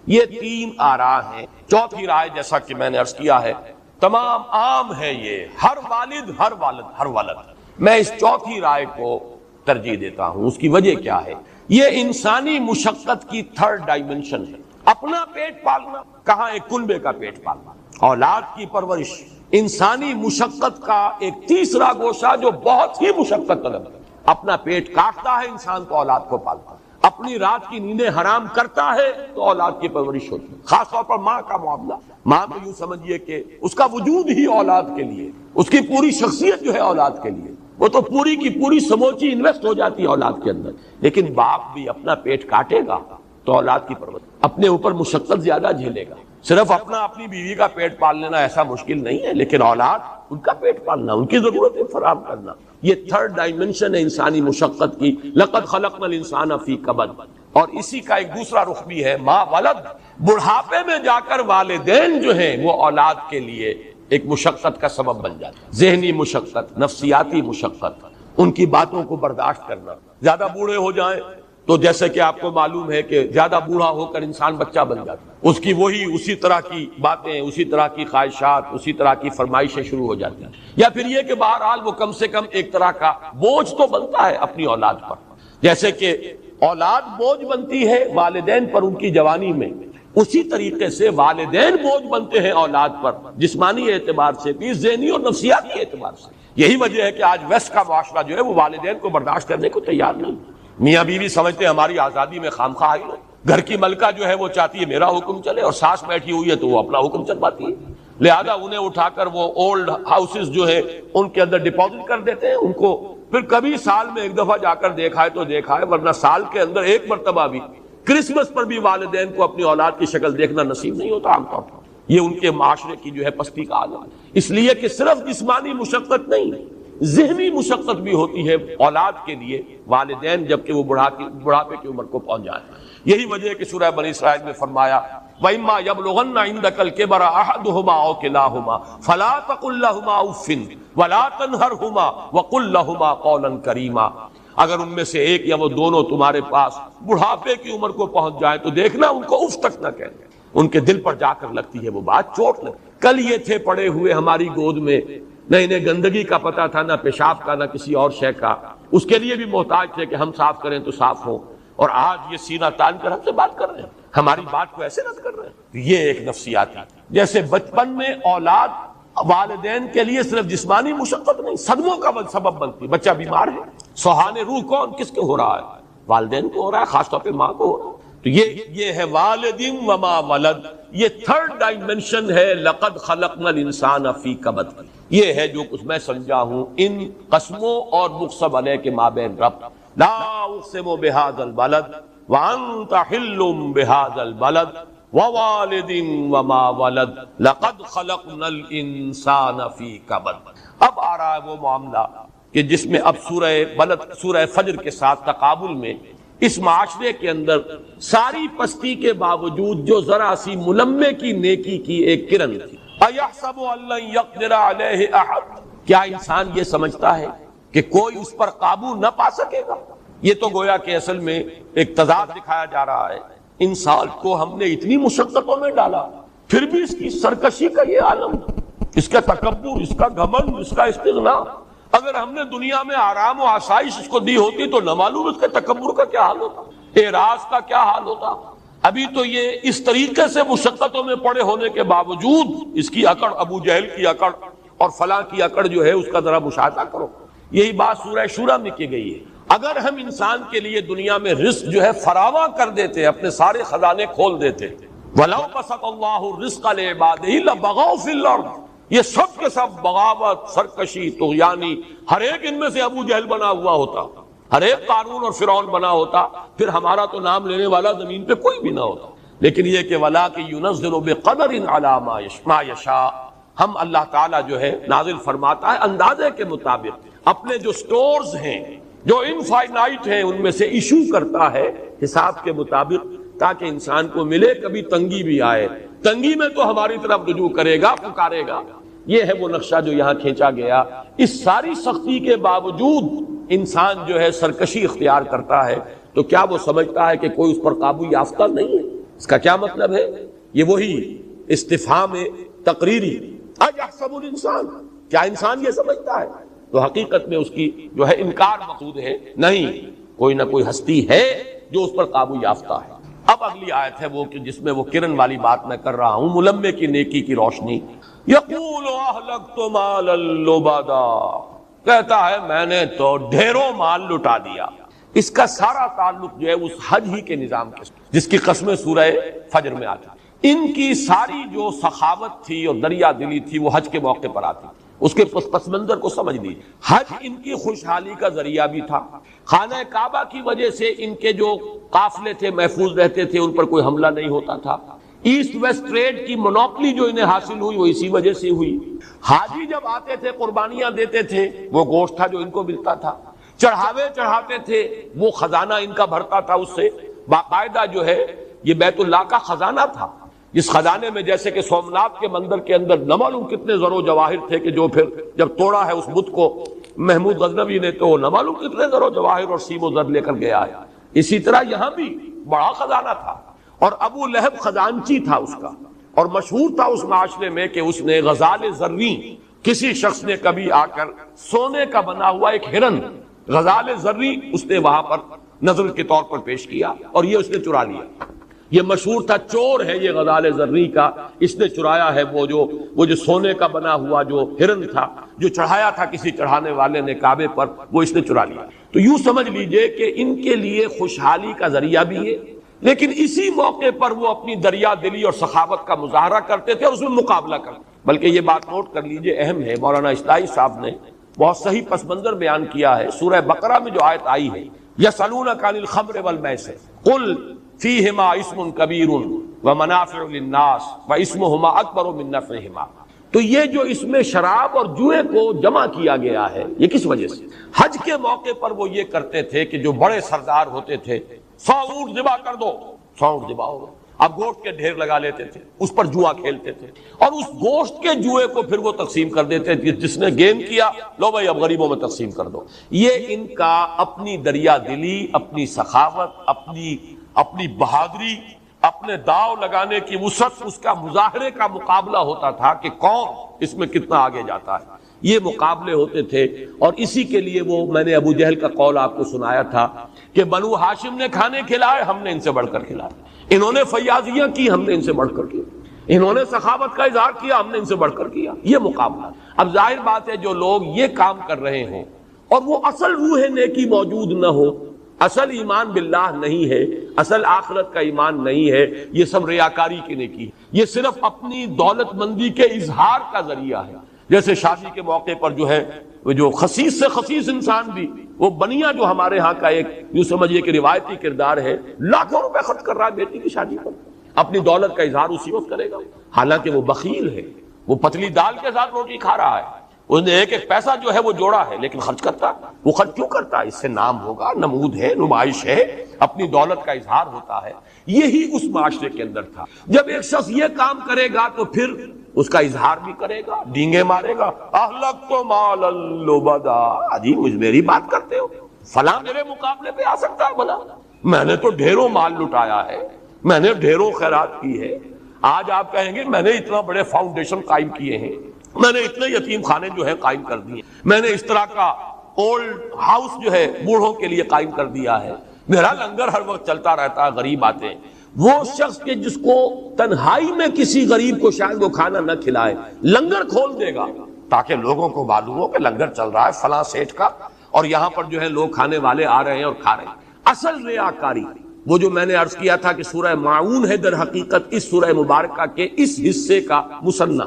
S2: یہ تین آراء ہیں. چوتھی رائے جیسا کہ میں نے عرض کیا ہے تمام عام ہے، یہ ہر والد ہر والد ہر ولد. میں اس چوتھی رائے کو ترجیح دیتا ہوں. اس کی وجہ کیا ہے؟ یہ انسانی مشقت کی تھرڈ ڈائمنشن ہے. اپنا پیٹ پالنا، کہاں ایک کنبے کا پیٹ پالنا، اولاد کی پرورش، انسانی مشقت کا ایک تیسرا گوشہ جو بہت ہی مشقت طلب ہے. اپنا پیٹ کاٹتا ہے انسان تو اولاد کو پالتا ہے، اپنی رات کی نیندیں حرام کرتا ہے تو اولاد کی پرورش ہوتی ہے. خاص طور پر ماں کا معاملہ. ماں تو یوں سمجھیے کہ اس کا وجود ہی اولاد کے لیے، اس کی پوری شخصیت جو ہے اولاد کے لیے، وہ تو پوری کی پوری سموچی انویسٹ ہو جاتی ہے اولاد کے اندر. لیکن باپ بھی اپنا پیٹ کاٹے گا تو اولاد کی پرورش، اپنے اوپر مشقت زیادہ جھیلے گا. صرف اپنی بیوی کا پیٹ پال لینا ایسا مشکل نہیں ہے، لیکن اولاد، ان کا پیٹ پالنا، ان کی ضرورتیں فراہم کرنا، یہ تھرڈ ڈائمنشن ہے انسانی مشقت کی. لقد خلقنا الانسان فی کبد. اور اسی کا ایک دوسرا رخ بھی ہے ماں ولد. بڑھاپے میں جا کر والدین جو ہیں وہ اولاد کے لیے ایک مشقت کا سبب بن جاتا ہے. ذہنی مشقت، نفسیاتی مشقت، ان کی باتوں کو برداشت کرنا. زیادہ بوڑھے ہو جائیں تو جیسے کہ آپ کو معلوم ہے کہ زیادہ بوڑھا ہو کر انسان بچہ بن جاتا ہے. اس کی اسی طرح کی باتیں، اسی طرح کی خواہشات، اسی طرح کی فرمائشیں شروع ہو جاتی ہیں. یا پھر یہ کہ بہرحال وہ کم سے کم ایک طرح کا بوجھ تو بنتا ہے اپنی اولاد پر. جیسے کہ اولاد بوجھ بنتی ہے والدین پر ان کی جوانی میں، اسی طریقے سے والدین بوجھ بنتے ہیں اولاد پر جسمانی اعتبار سے بھی، ذہنی اور نفسیاتی اعتبار سے. یہی وجہ ہے کہ آج ویسٹ کا معاشرہ جو ہے وہ والدین کو برداشت کرنے کو تیار نہیں. میاں بیوی سمجھتے ہیں ہماری آزادی میں خامخواہ آئی ہو. گھر کی ملکہ جو ہے وہ چاہتی ہے میرا حکم چلے، اور ساس بیٹھی ہوئی ہے تو وہ اپنا حکم چلواتی ہے. لہذا انہیں اٹھا کر وہ اولڈ ہاؤسز جو ہے ان کے اندر ڈپازٹ کر دیتے ہیں. ان کو پھر کبھی سال میں ایک دفعہ جا کر دیکھا ہے تو دیکھا ہے، ورنہ سال کے اندر ایک مرتبہ بھی، کرسمس پر بھی والدین کو اپنی اولاد کی شکل دیکھنا نصیب نہیں ہوتا عام طور پر. یہ ان کے معاشرے کی جو ہے پستی کا عالم ہے. اس لیے کہ صرف جسمانی مشقت نہیں، ذہنی مشقت بھی ہوتی ہے اولاد کے لیے والدین جبکہ وہ بڑھاپے کی عمر کو پہنچ جائیں. یہی وجہ ہے کہ سورہ بنی اسرائیل میں فرمایا وَإِمَّا يَبْلُغَنَّ عِندَكَ الْكِبَرَ أَحَدُهُمَا أَوْ كِلَاهُمَا فَلَا تَقُل لَّهُمَا أُفٍّ وَلَا تَنْهَرْهُمَا وَقُل لَّهُمَا قَوْلًا كَرِيمًا. اگر ان میں سے ایک یا وہ دونوں تمہارے پاس بڑھاپے کی عمر کو پہنچ جائیں تو دیکھنا ان کو اف تک نہ کہنا. ان کے دل پر جا کر لگتی ہے وہ بات، چوٹ لگتی. کل یہ تھے پڑے ہوئے ہماری گود میں، نہ انہیں گندگی کا پتہ تھا، نہ پیشاب کا، نہ کسی اور شے کا. اس کے لیے بھی محتاج تھے کہ ہم صاف کریں تو صاف ہوں. اور آج یہ سینہ تان کر ہم سے بات کر رہے ہیں، ہماری بات کو ایسے رد کر رہے ہیں. یہ ایک نفسیاتی، جیسے بچپن میں اولاد والدین کے لیے صرف جسمانی مشقت نہیں، صدموں کا سبب بنتی. بچہ بیمار ہے، سوہان روح کون کس کو ہو رہا ہے؟ والدین کو ہو رہا ہے، خاص طور پہ ماں کو ہو رہا ہے. تو یہ ہے والدین وما ولد. یہ تھرڈ ڈائمنشن ہے لقد خلقنا الانسان فی کبد. یہ ہے جو کچھ میں سمجھا ہوں ان قسموں اور مقسم علیہ کے مابین ربط. لا اقسم بہذا البلد وانت حل بہذا البلد ووالد وما ولد لقد خلقنا الانسان فی کبد. اب آ رہا ہے وہ معاملہ کہ جس میں اب سورہ فجر کے ساتھ تقابل میں اس معاشرے کے اندر ساری پستی کے باوجود جو ذرا سی ملمے کی نیکی کی ایک کرن تھی. اَيَحْسَبُ أَن لَّن يَقْدِرَ عَلَيْهِ أَحَدٌ. کیا انسان یہ سمجھتا ہے کہ کوئی اس پر قابو نہ پا سکے گا؟ یہ تو گویا کہ اصل میں ایک تضاد دکھایا جا رہا ہے. انسان کو ہم نے اتنی مشقتوں میں ڈالا پھر بھی اس کی سرکشی کا یہ عالم، اس کا تکبر، اس کا گھمنڈ، اس کا استغنا۔ اگر ہم نے دنیا میں آرام و آسائش اس کو دی ہوتی تو نہ معلوم اس کے تکبر کا کیا حال ہوتا، اعراض کا کیا حال ہوتا۔ ابھی تو یہ اس طریقے سے مشقتوں میں پڑے ہونے کے باوجود اس کی اکڑ، ابو جہل کی اکڑ اور فلاں کی اکڑ جو ہے اس کا ذرا مشاہدہ کرو۔ یہی بات سورہ شورى میں کی گئی ہے۔ اگر ہم انسان کے لیے دنیا میں رزق جو ہے فراواں کر دیتے، اپنے سارے خزانے کھول دیتے، وَلَوْ بَسَطَ اللَّهُ الرِّزْقَ لِعِبَادِهِ لَبَغَوْا فِي الْأَرْضِ، یہ سب کے سب بغاوت، سرکشی، طغیانی، ہر ایک ان میں سے ابو جہل بنا ہوا ہوتا، ہر ایک قارون اور فرعون بنا ہوتا، پھر ہمارا تو نام لینے والا زمین پہ کوئی بھی نہ ہوتا۔ لیکن یہ کہ وَلَٰكِن يُنَزِّلُ بِقَدَرٍ عَلَىٰ مَا يَشَاءُ، ہم اللہ تعالیٰ جو ہے نازل فرماتا ہے اندازے کے مطابق، اپنے جو سٹورز ہیں جو انفائنائٹ ہیں ان میں سے ایشو کرتا ہے حساب کے مطابق، تاکہ انسان کو ملے۔ کبھی تنگی بھی آئے، تنگی میں تو ہماری طرف رجوع کرے گا، پکارے گا۔ یہ ہے وہ نقشہ جو یہاں کھینچا گیا۔ اس ساری سختی کے باوجود انسان جو ہے سرکشی اختیار کرتا ہے، تو کیا وہ سمجھتا ہے کہ کوئی اس پر قابو یافتہ نہیں ہے؟ اس کا کیا مطلب ہے؟ یہ وہی استفہام تقریری، اَیَحْسَبُ الْإِنسَانُ، کیا انسان یہ سمجھتا ہے؟ تو حقیقت میں اس کی جو ہے انکار مقصود ہے، نہیں، کوئی نہ کوئی ہستی ہے جو اس پر قابو یافتہ ہے۔ اب اگلی آیت ہے وہ کہ جس میں وہ کرن والی بات میں کر رہا ہوں، ملمے کی نیکی کی روشنی۔ یقول اہلکت مالا لبدا، کہتا ہے میں نے تو ڈھیروں مال لٹا دیا۔ اس کا سارا تعلق جو ہے اس حج ہی کے نظام کے جس کی قسمیں سورہ فجر میں آتی، ان کی ساری جو سخاوت تھی اور دریا دلی تھی وہ حج کے موقع پر آتی۔ اس کے پس منظر کو سمجھ لیجیے، حج ان کی خوشحالی کا ذریعہ بھی تھا۔ خانہ کعبہ کی وجہ سے ان کے جو قافلے تھے محفوظ رہتے تھے، ان پر کوئی حملہ نہیں ہوتا تھا۔ ایسٹ ویسٹ ٹریڈ کی مونوپلی جو انہیں حاصل ہوئی وہ اسی وجہ سے ہوئی۔ حاجی جب آتے تھے قربانیاں دیتے تھے، وہ گوشت تھا جو ان کو ملتا تھا۔ چڑھاوے چڑھاتے تھے، وہ خزانہ ان کا بھرتا تھا، اس سے باقاعدہ جو ہے یہ بیت اللہ کا خزانہ تھا، جس خزانے میں جیسے کہ سومناتھ کے مندر کے اندر نہ معلوم کتنے زر و جواہر تھے کہ جو پھر جب توڑا ہے اس بت کو محمود غزنوی نے تو نہ معلوم کتنے زر و جواہر اور سیم و زر لے کر گیا ہے۔ اسی طرح یہاں بھی بڑا خزانہ تھا، اور ابو لہب خزانچی تھا اس کا، اور مشہور تھا اس معاشرے میں کہ اس نے غزال زریں، کسی شخص نے کبھی آ کر سونے کا بنا ہوا ایک ہرن غزال زریں اس نے وہاں پر نظر کے طور پر پیش کیا، اور یہ اس نے چرا لیا۔ یہ مشہور تھا، چور ہے یہ غزال زریں کا، اس نے چرایا ہے وہ جو سونے کا بنا ہوا جو ہرن تھا، جو چڑھایا تھا کسی چڑھانے والے نے کعبے پر، وہ اس نے چرا لیا۔ تو یوں سمجھ لیجئے کہ ان کے لیے خوشحالی کا ذریعہ بھی ہے، لیکن اسی موقع پر وہ اپنی دریا دلی اور سخاوت کا مظاہرہ کرتے تھے اور اس میں مقابلہ کرتے۔ بلکہ یہ بات نوٹ کر لیجئے، اہم ہے، مولانا اصلاحی صاحب نے بہت صحیح پس منظر بیان کیا ہے۔ سورہ بقرہ میں جو آیت آئی ہے، یسألونک عن الخمر والمیسر قل فیہما اسم کبیر ومنافع للناس واسمہما اکبر من نفعہما۔ تو یہ جو اس میں شراب اور جوئے کو جمع کیا گیا ہے، یہ کس وجہ سے؟ حج کے موقع پر وہ یہ کرتے تھے کہ جو بڑے سردار ہوتے تھے، 100 اونٹ ذبح کر دو، 100 اونٹ ذبح ہو گئے، اب گوشت کے ڈھیر لگا لیتے تھے، اس پر جوا کھیلتے تھے، اور اس گوشت کے جوئے کو پھر وہ تقسیم کر دیتے تھے، جس نے گیم کیا لو بھائی اب غریبوں میں تقسیم کر دو۔ یہ ان کا اپنی دریا دلی، اپنی سخاوت، اپنی بہادری، اپنے داؤ لگانے کی وسعت، اس کا مظاہرے کا مقابلہ ہوتا تھا کہ کون اس میں کتنا آگے جاتا ہے۔ یہ مقابلے ہوتے تھے، اور اسی کے لیے وہ میں نے ابو جہل کا قول آپ کو سنایا تھا کہ بنو ہاشم نے کھانے کھلائے، ہم نے ان سے بڑھ کر کھلائے، انہوں نے فیاضیاں کی، ہم نے ان سے بڑھ کر کی، انہوں نے سخاوت کا اظہار کیا، ہم نے ان سے بڑھ کر کیا۔ یہ مقابلہ۔ اب ظاہر بات ہے جو لوگ یہ کام کر رہے ہوں اور وہ اصل روح نیکی موجود نہ ہو، اصل ایمان باللہ نہیں ہے، اصل آخرت کا ایمان نہیں ہے، یہ سب ریاکاری کی نیکی ہے، یہ صرف اپنی دولت مندی کے اظہار کا ذریعہ ہے۔ جیسے شادی کے موقع پر جو ہے وہ جو خسیس سے خسیس انسان بھی، وہ بنیا جو ہمارے ہاں کا ایک یوں سمجھیے کہ روایتی کردار ہے، لاکھوں روپے خرچ کر رہا ہے بیٹی کی شادی پر، اپنی دولت کا اظہار اسی وقت کرے گا، حالانکہ وہ بخیل ہے، وہ پتلی دال کے ساتھ روٹی کھا رہا ہے، اس نے ایک ایک پیسہ جو ہے وہ جوڑا ہے، لیکن خرچ کرتا ہے۔ وہ خرچ کیوں کرتا ہے؟ اس سے نام ہوگا، نمود ہے، نمائش ہے، اپنی دولت کا اظہار ہوتا ہے۔ یہی اس معاشرے کے اندر تھا۔ جب ایک شخص یہ کام کرے گا تو پھر اس کا اظہار بھی کرے گا، ڈینگے مارے گا، اہلکت مالا لبدا، جی مجھ میری بات کرتے ہو، فلاں میرے مقابلے پہ آ سکتا ہے بھلا؟ میں نے تو ڈھیروں مال لٹایا ہے، میں نے ڈھیروں خیرات کی ہے۔ آج آپ کہیں گے میں نے اتنا بڑے فاؤنڈیشن قائم کیے ہیں، میں نے اتنے یتیم خانے جو ہے قائم کر دیے، میں نے اس طرح کا اولڈ ہاؤس جو ہے بوڑھوں کے لیے قائم کر دیا ہے، میرا لنگر ہر وقت چلتا رہتا ہے، غریب آتے ہیں۔ وہ شخص کے جس کو تنہائی میں کسی غریب کو شاید وہ کھانا نہ کھلائے، لنگر کھول دے گا تاکہ لوگوں کو معلوم ہو کہ لنگر چل رہا ہے فلاں سیٹھ کا، اور یہاں پر جو ہے لوگ کھانے والے آ رہے ہیں اور کھا رہے ہیں۔ اصل ریاکاری وہ جو میں نے عرض کیا تھا کہ سورہ ماعون ہے در حقیقت اس سورہ مبارکہ کے اس حصے کا مصنع۔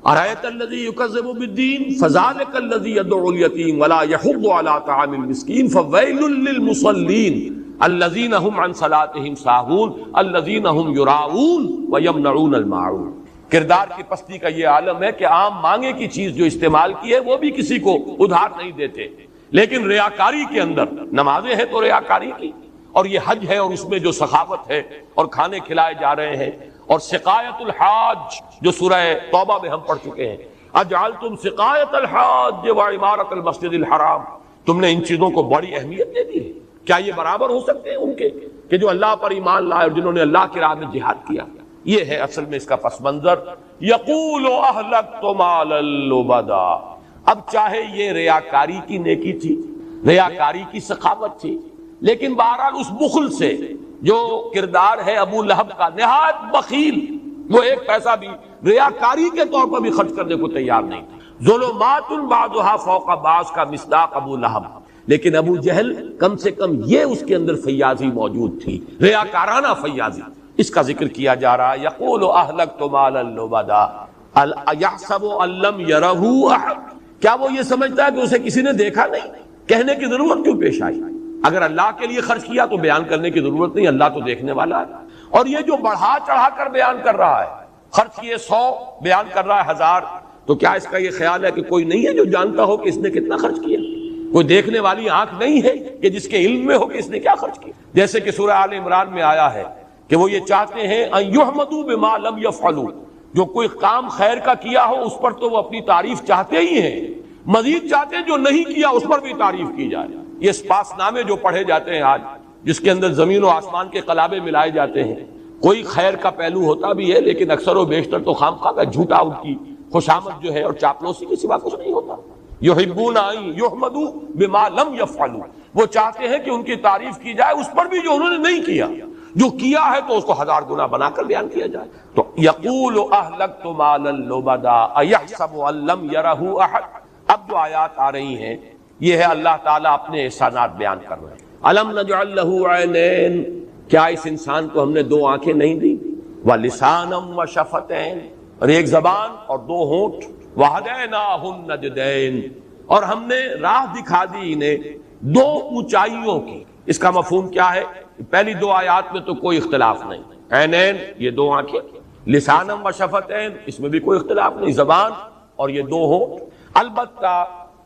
S2: ارایت الذی یکذب بالدین فذلک الذی یدعو الیتیم ولا یحض علی طعام المسکین فویل للمصلین الذین هم عن صلاتهم ساہون الذین هم یراؤون ویمنعون الماعون۔ کردار کی پستی کا یہ عالم ہے کہ عام مانگے کی چیز جو استعمال کی ہے وہ بھی کسی کو ادھار نہیں دیتے، لیکن ریاکاری کے اندر، نمازیں ہیں تو ریاکاری کی، اور یہ حج ہے اور اس میں جو سخاوت ہے اور کھانے کھلائے جا رہے ہیں، اور سقایت الحاج جو سورہ توبہ میں ہم پڑھ چکے ہیں، اجعلتم سقایت الحاج وعمارت المسجد الحرام، تم نے ان چیزوں کو بڑی اہمیت دے دی ہے، کیا یہ برابر ہو سکتے ہیں ان کے کہ جو اللہ پر ایمان لائے اور جنہوں نے اللہ کی راہ میں جہاد کیا؟ یہ ہے اصل میں اس کا پس منظر۔ یقول اہلکت مالا لبدا، اب چاہے یہ ریاکاری کی نیکی تھی، ریاکاری کی سخاوت تھی، لیکن بہرحال اس بخل سے جو کردار ہے ابو لہب کا، نہایت بخیل، وہ ایک پیسہ بھی ریاکاری کے طور پر بھی خرچ کرنے کو تیار نہیں تھا۔ ظلمات بعضها فوق بعض کا مصداق ابو لہب، لیکن ابو جہل کم سے کم یہ اس کے اندر فیاضی موجود تھی، ریاکارانہ فیاضی، اس کا ذکر کیا جا رہا ہے۔ یقول اہلکت مالا لبدا یحسب ان لم یرہ احد، کیا وہ یہ سمجھتا ہے کہ اسے کسی نے دیکھا نہیں؟ کہنے کی ضرورت کیوں پیش آئی؟ اگر اللہ کے لیے خرچ کیا تو بیان کرنے کی ضرورت نہیں، اللہ تو دیکھنے والا ہے۔ اور یہ جو بڑھا چڑھا کر بیان کر رہا ہے، خرچ کیے 100 بیان کر رہا ہے 1000، تو کیا اس کا یہ خیال ہے کہ کوئی نہیں ہے جو جانتا ہو کہ اس نے کتنا خرچ کیا؟ کوئی دیکھنے والی آنکھ نہیں ہے کہ جس کے علم میں ہو کہ اس نے کیا خرچ کیا؟ جیسے کہ سورہ آل عمران میں آیا ہے کہ وہ یہ چاہتے ہیں ان یحمدوا بما لم یفعلوا، جو کوئی کام خیر کا کیا ہو اس پر تو وہ اپنی تعریف چاہتے ہی ہیں، مزید چاہتے ہیں جو نہیں کیا اس پر بھی تعریف کی جائے۔ یہ پاس نامے جو پڑھے جاتے ہیں آج، جس کے اندر زمین و آسمان کے قلابے ملائے جاتے ہیں، کوئی خیر کا پہلو ہوتا بھی ہے لیکن اکثر و بیشتر تو خامخواہ کا جھوٹا ان کی خوشامد جو ہے اور چاپلوسی کے سوا کچھ نہیں ہوتا۔ یحبون ان یحمدوا بما لم یفعلوا، وہ چاہتے ہیں کہ ان کی تعریف کی جائے اس پر بھی جو انہوں نے نہیں کیا، جو کیا ہے تو اس کو 1000 گنا بنا کر بیان کیا جائے۔ تو یقول اہلکت مالا لبدا ایحسب ان لم یرہ احد، اب جو آیات آ رہی ہیں یہ ہے اللہ تعالیٰ اپنے احسانات بیان کر رہے ہیں۔ الم نجعل لہ عینین، کیا اس انسان کو ہم نے 2 آنکھیں نہیں دی؟ ولسانا وشفتین، اور ایک زبان اور 2 ہونٹ، وہدیناہ النجدین، اور ہم نے راہ دکھا دی انہیں 2 اونچائیوں کی۔ اس کا مفہوم کیا ہے؟ پہلی 2 آیات میں تو کوئی اختلاف نہیں، عینین یہ 2 آنکھیں، لسانا وشفتین اس میں بھی کوئی اختلاف نہیں، زبان اور یہ 2 ہونٹ۔ البتہ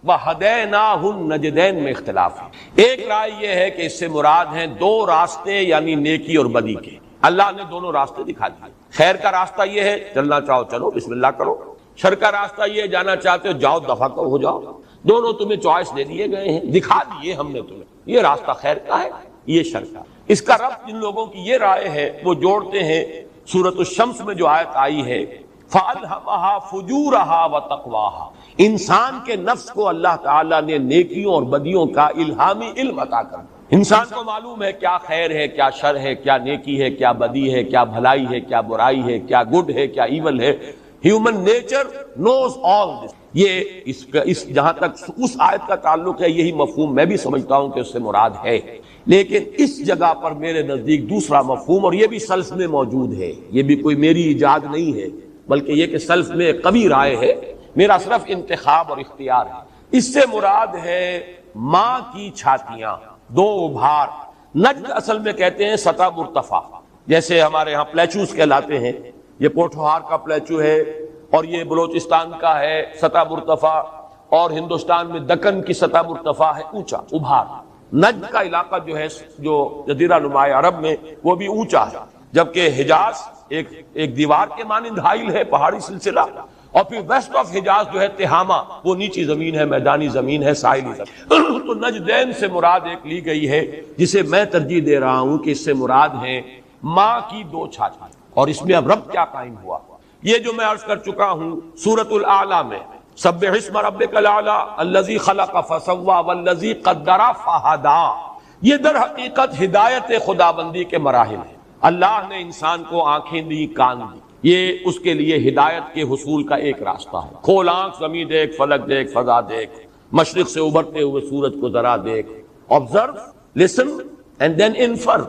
S2: وَهَدَيْنَاهُ النَّجْدَيْن میں اختلاف ہے۔ ایک رائے یہ ہے کہ اس سے مراد ہیں 2 راستے، یعنی نیکی اور بدی کے۔ اللہ نے دونوں راستے دکھا دیے۔ خیر کا راستہ یہ ہے چلنا چاہو چلو بسم اللہ کرو، شر کا راستہ یہ جانا چاہتے ہو جاؤ دفع کرو ہو جاؤ، دونوں تمہیں چوائس دے دیے گئے ہیں، دکھا دیے ہم نے تمہیں، یہ راستہ خیر کا ہے یہ شر کا۔ اس کا ربط جن لوگوں کی یہ رائے ہے وہ جوڑتے ہیں سورۃ الشمس میں جو آیت آئی ہے فَأَلْهَمَهَا فُجُورَهَا وَتَقْوَاهَا، انسان کے نفس کو اللہ تعالیٰ نے نیکیوں اور بدیوں کا الہامی علم عطا کر دیا۔ انسان کو معلوم ہے کیا خیر ہے کیا شر ہے، کیا نیکی ہے کیا بدی ہے، کیا بھلائی ہے کیا برائی ہے، کیا گڈ ہے کیا ایول ہے۔ ہیومن نیچر نوز آل دس۔ یہ اس جہاں تک اس آیت کا تعلق ہے یہی مفہوم میں بھی سمجھتا ہوں کہ اس سے مراد ہے، لیکن اس جگہ پر میرے نزدیک دوسرا مفہوم، اور یہ بھی سلف میں موجود ہے، یہ بھی کوئی میری ایجاد نہیں ہے بلکہ یہ کہ سلف میں ایک قوی رائے ہے، میرا صرف انتخاب اور اختیار ہے۔ اس سے مراد ہے ماں کی چھاتیاں، 2 ابھار۔ نجد اصل میں کہتے ہیں سطح مرتفع، جیسے ہمارے ہاں پلیچوز کہلاتے ہیں، یہ پوٹھوہار کا پلیچو ہے اور یہ بلوچستان کا ہے سطح مرتفع، اور ہندوستان میں دکن کی سطح مرتفع ہے اونچا ابھار۔ نجد کا علاقہ جو ہے جو جزیرہ نما عرب میں وہ بھی اونچا ہے، جبکہ حجاز ایک دیوار کے مانند حائل ہے، پہاڑی سلسلہ، اور پھر ویسٹ آف حجاز جو ہے تہامہ، وہ نیچی زمین ہے، میدانی زمین ہے، ساحلی زمین۔ تو نجدین سے مراد ایک لی گئی ہے جسے میں ترجیح دے رہا ہوں کہ اس سے مراد ہیں ماں کی دو چھاتی. اور اس میں اب رب کیا قائم ہوا؟ یہ جو میں عرض کر چکا ہوں سورۃ الاعلی میں سبح اسم ربک الاعلی الذی خلق فسوی والذی قدر فہدی، یہ در حقیقت ہدایت خدابندی کے مراحل ہیں. اللہ نے انسان کو آنکھیں دی، کان دی، یہ اس کے لیے ہدایت کے حصول کا ایک راستہ ہے. کھول آنکھ، زمین دیکھ، فلک دیکھ، فضا دیکھ، مشرق سے ابھرتے ہوئے سورج کو ذرا دیکھ. Observe, listen and then infer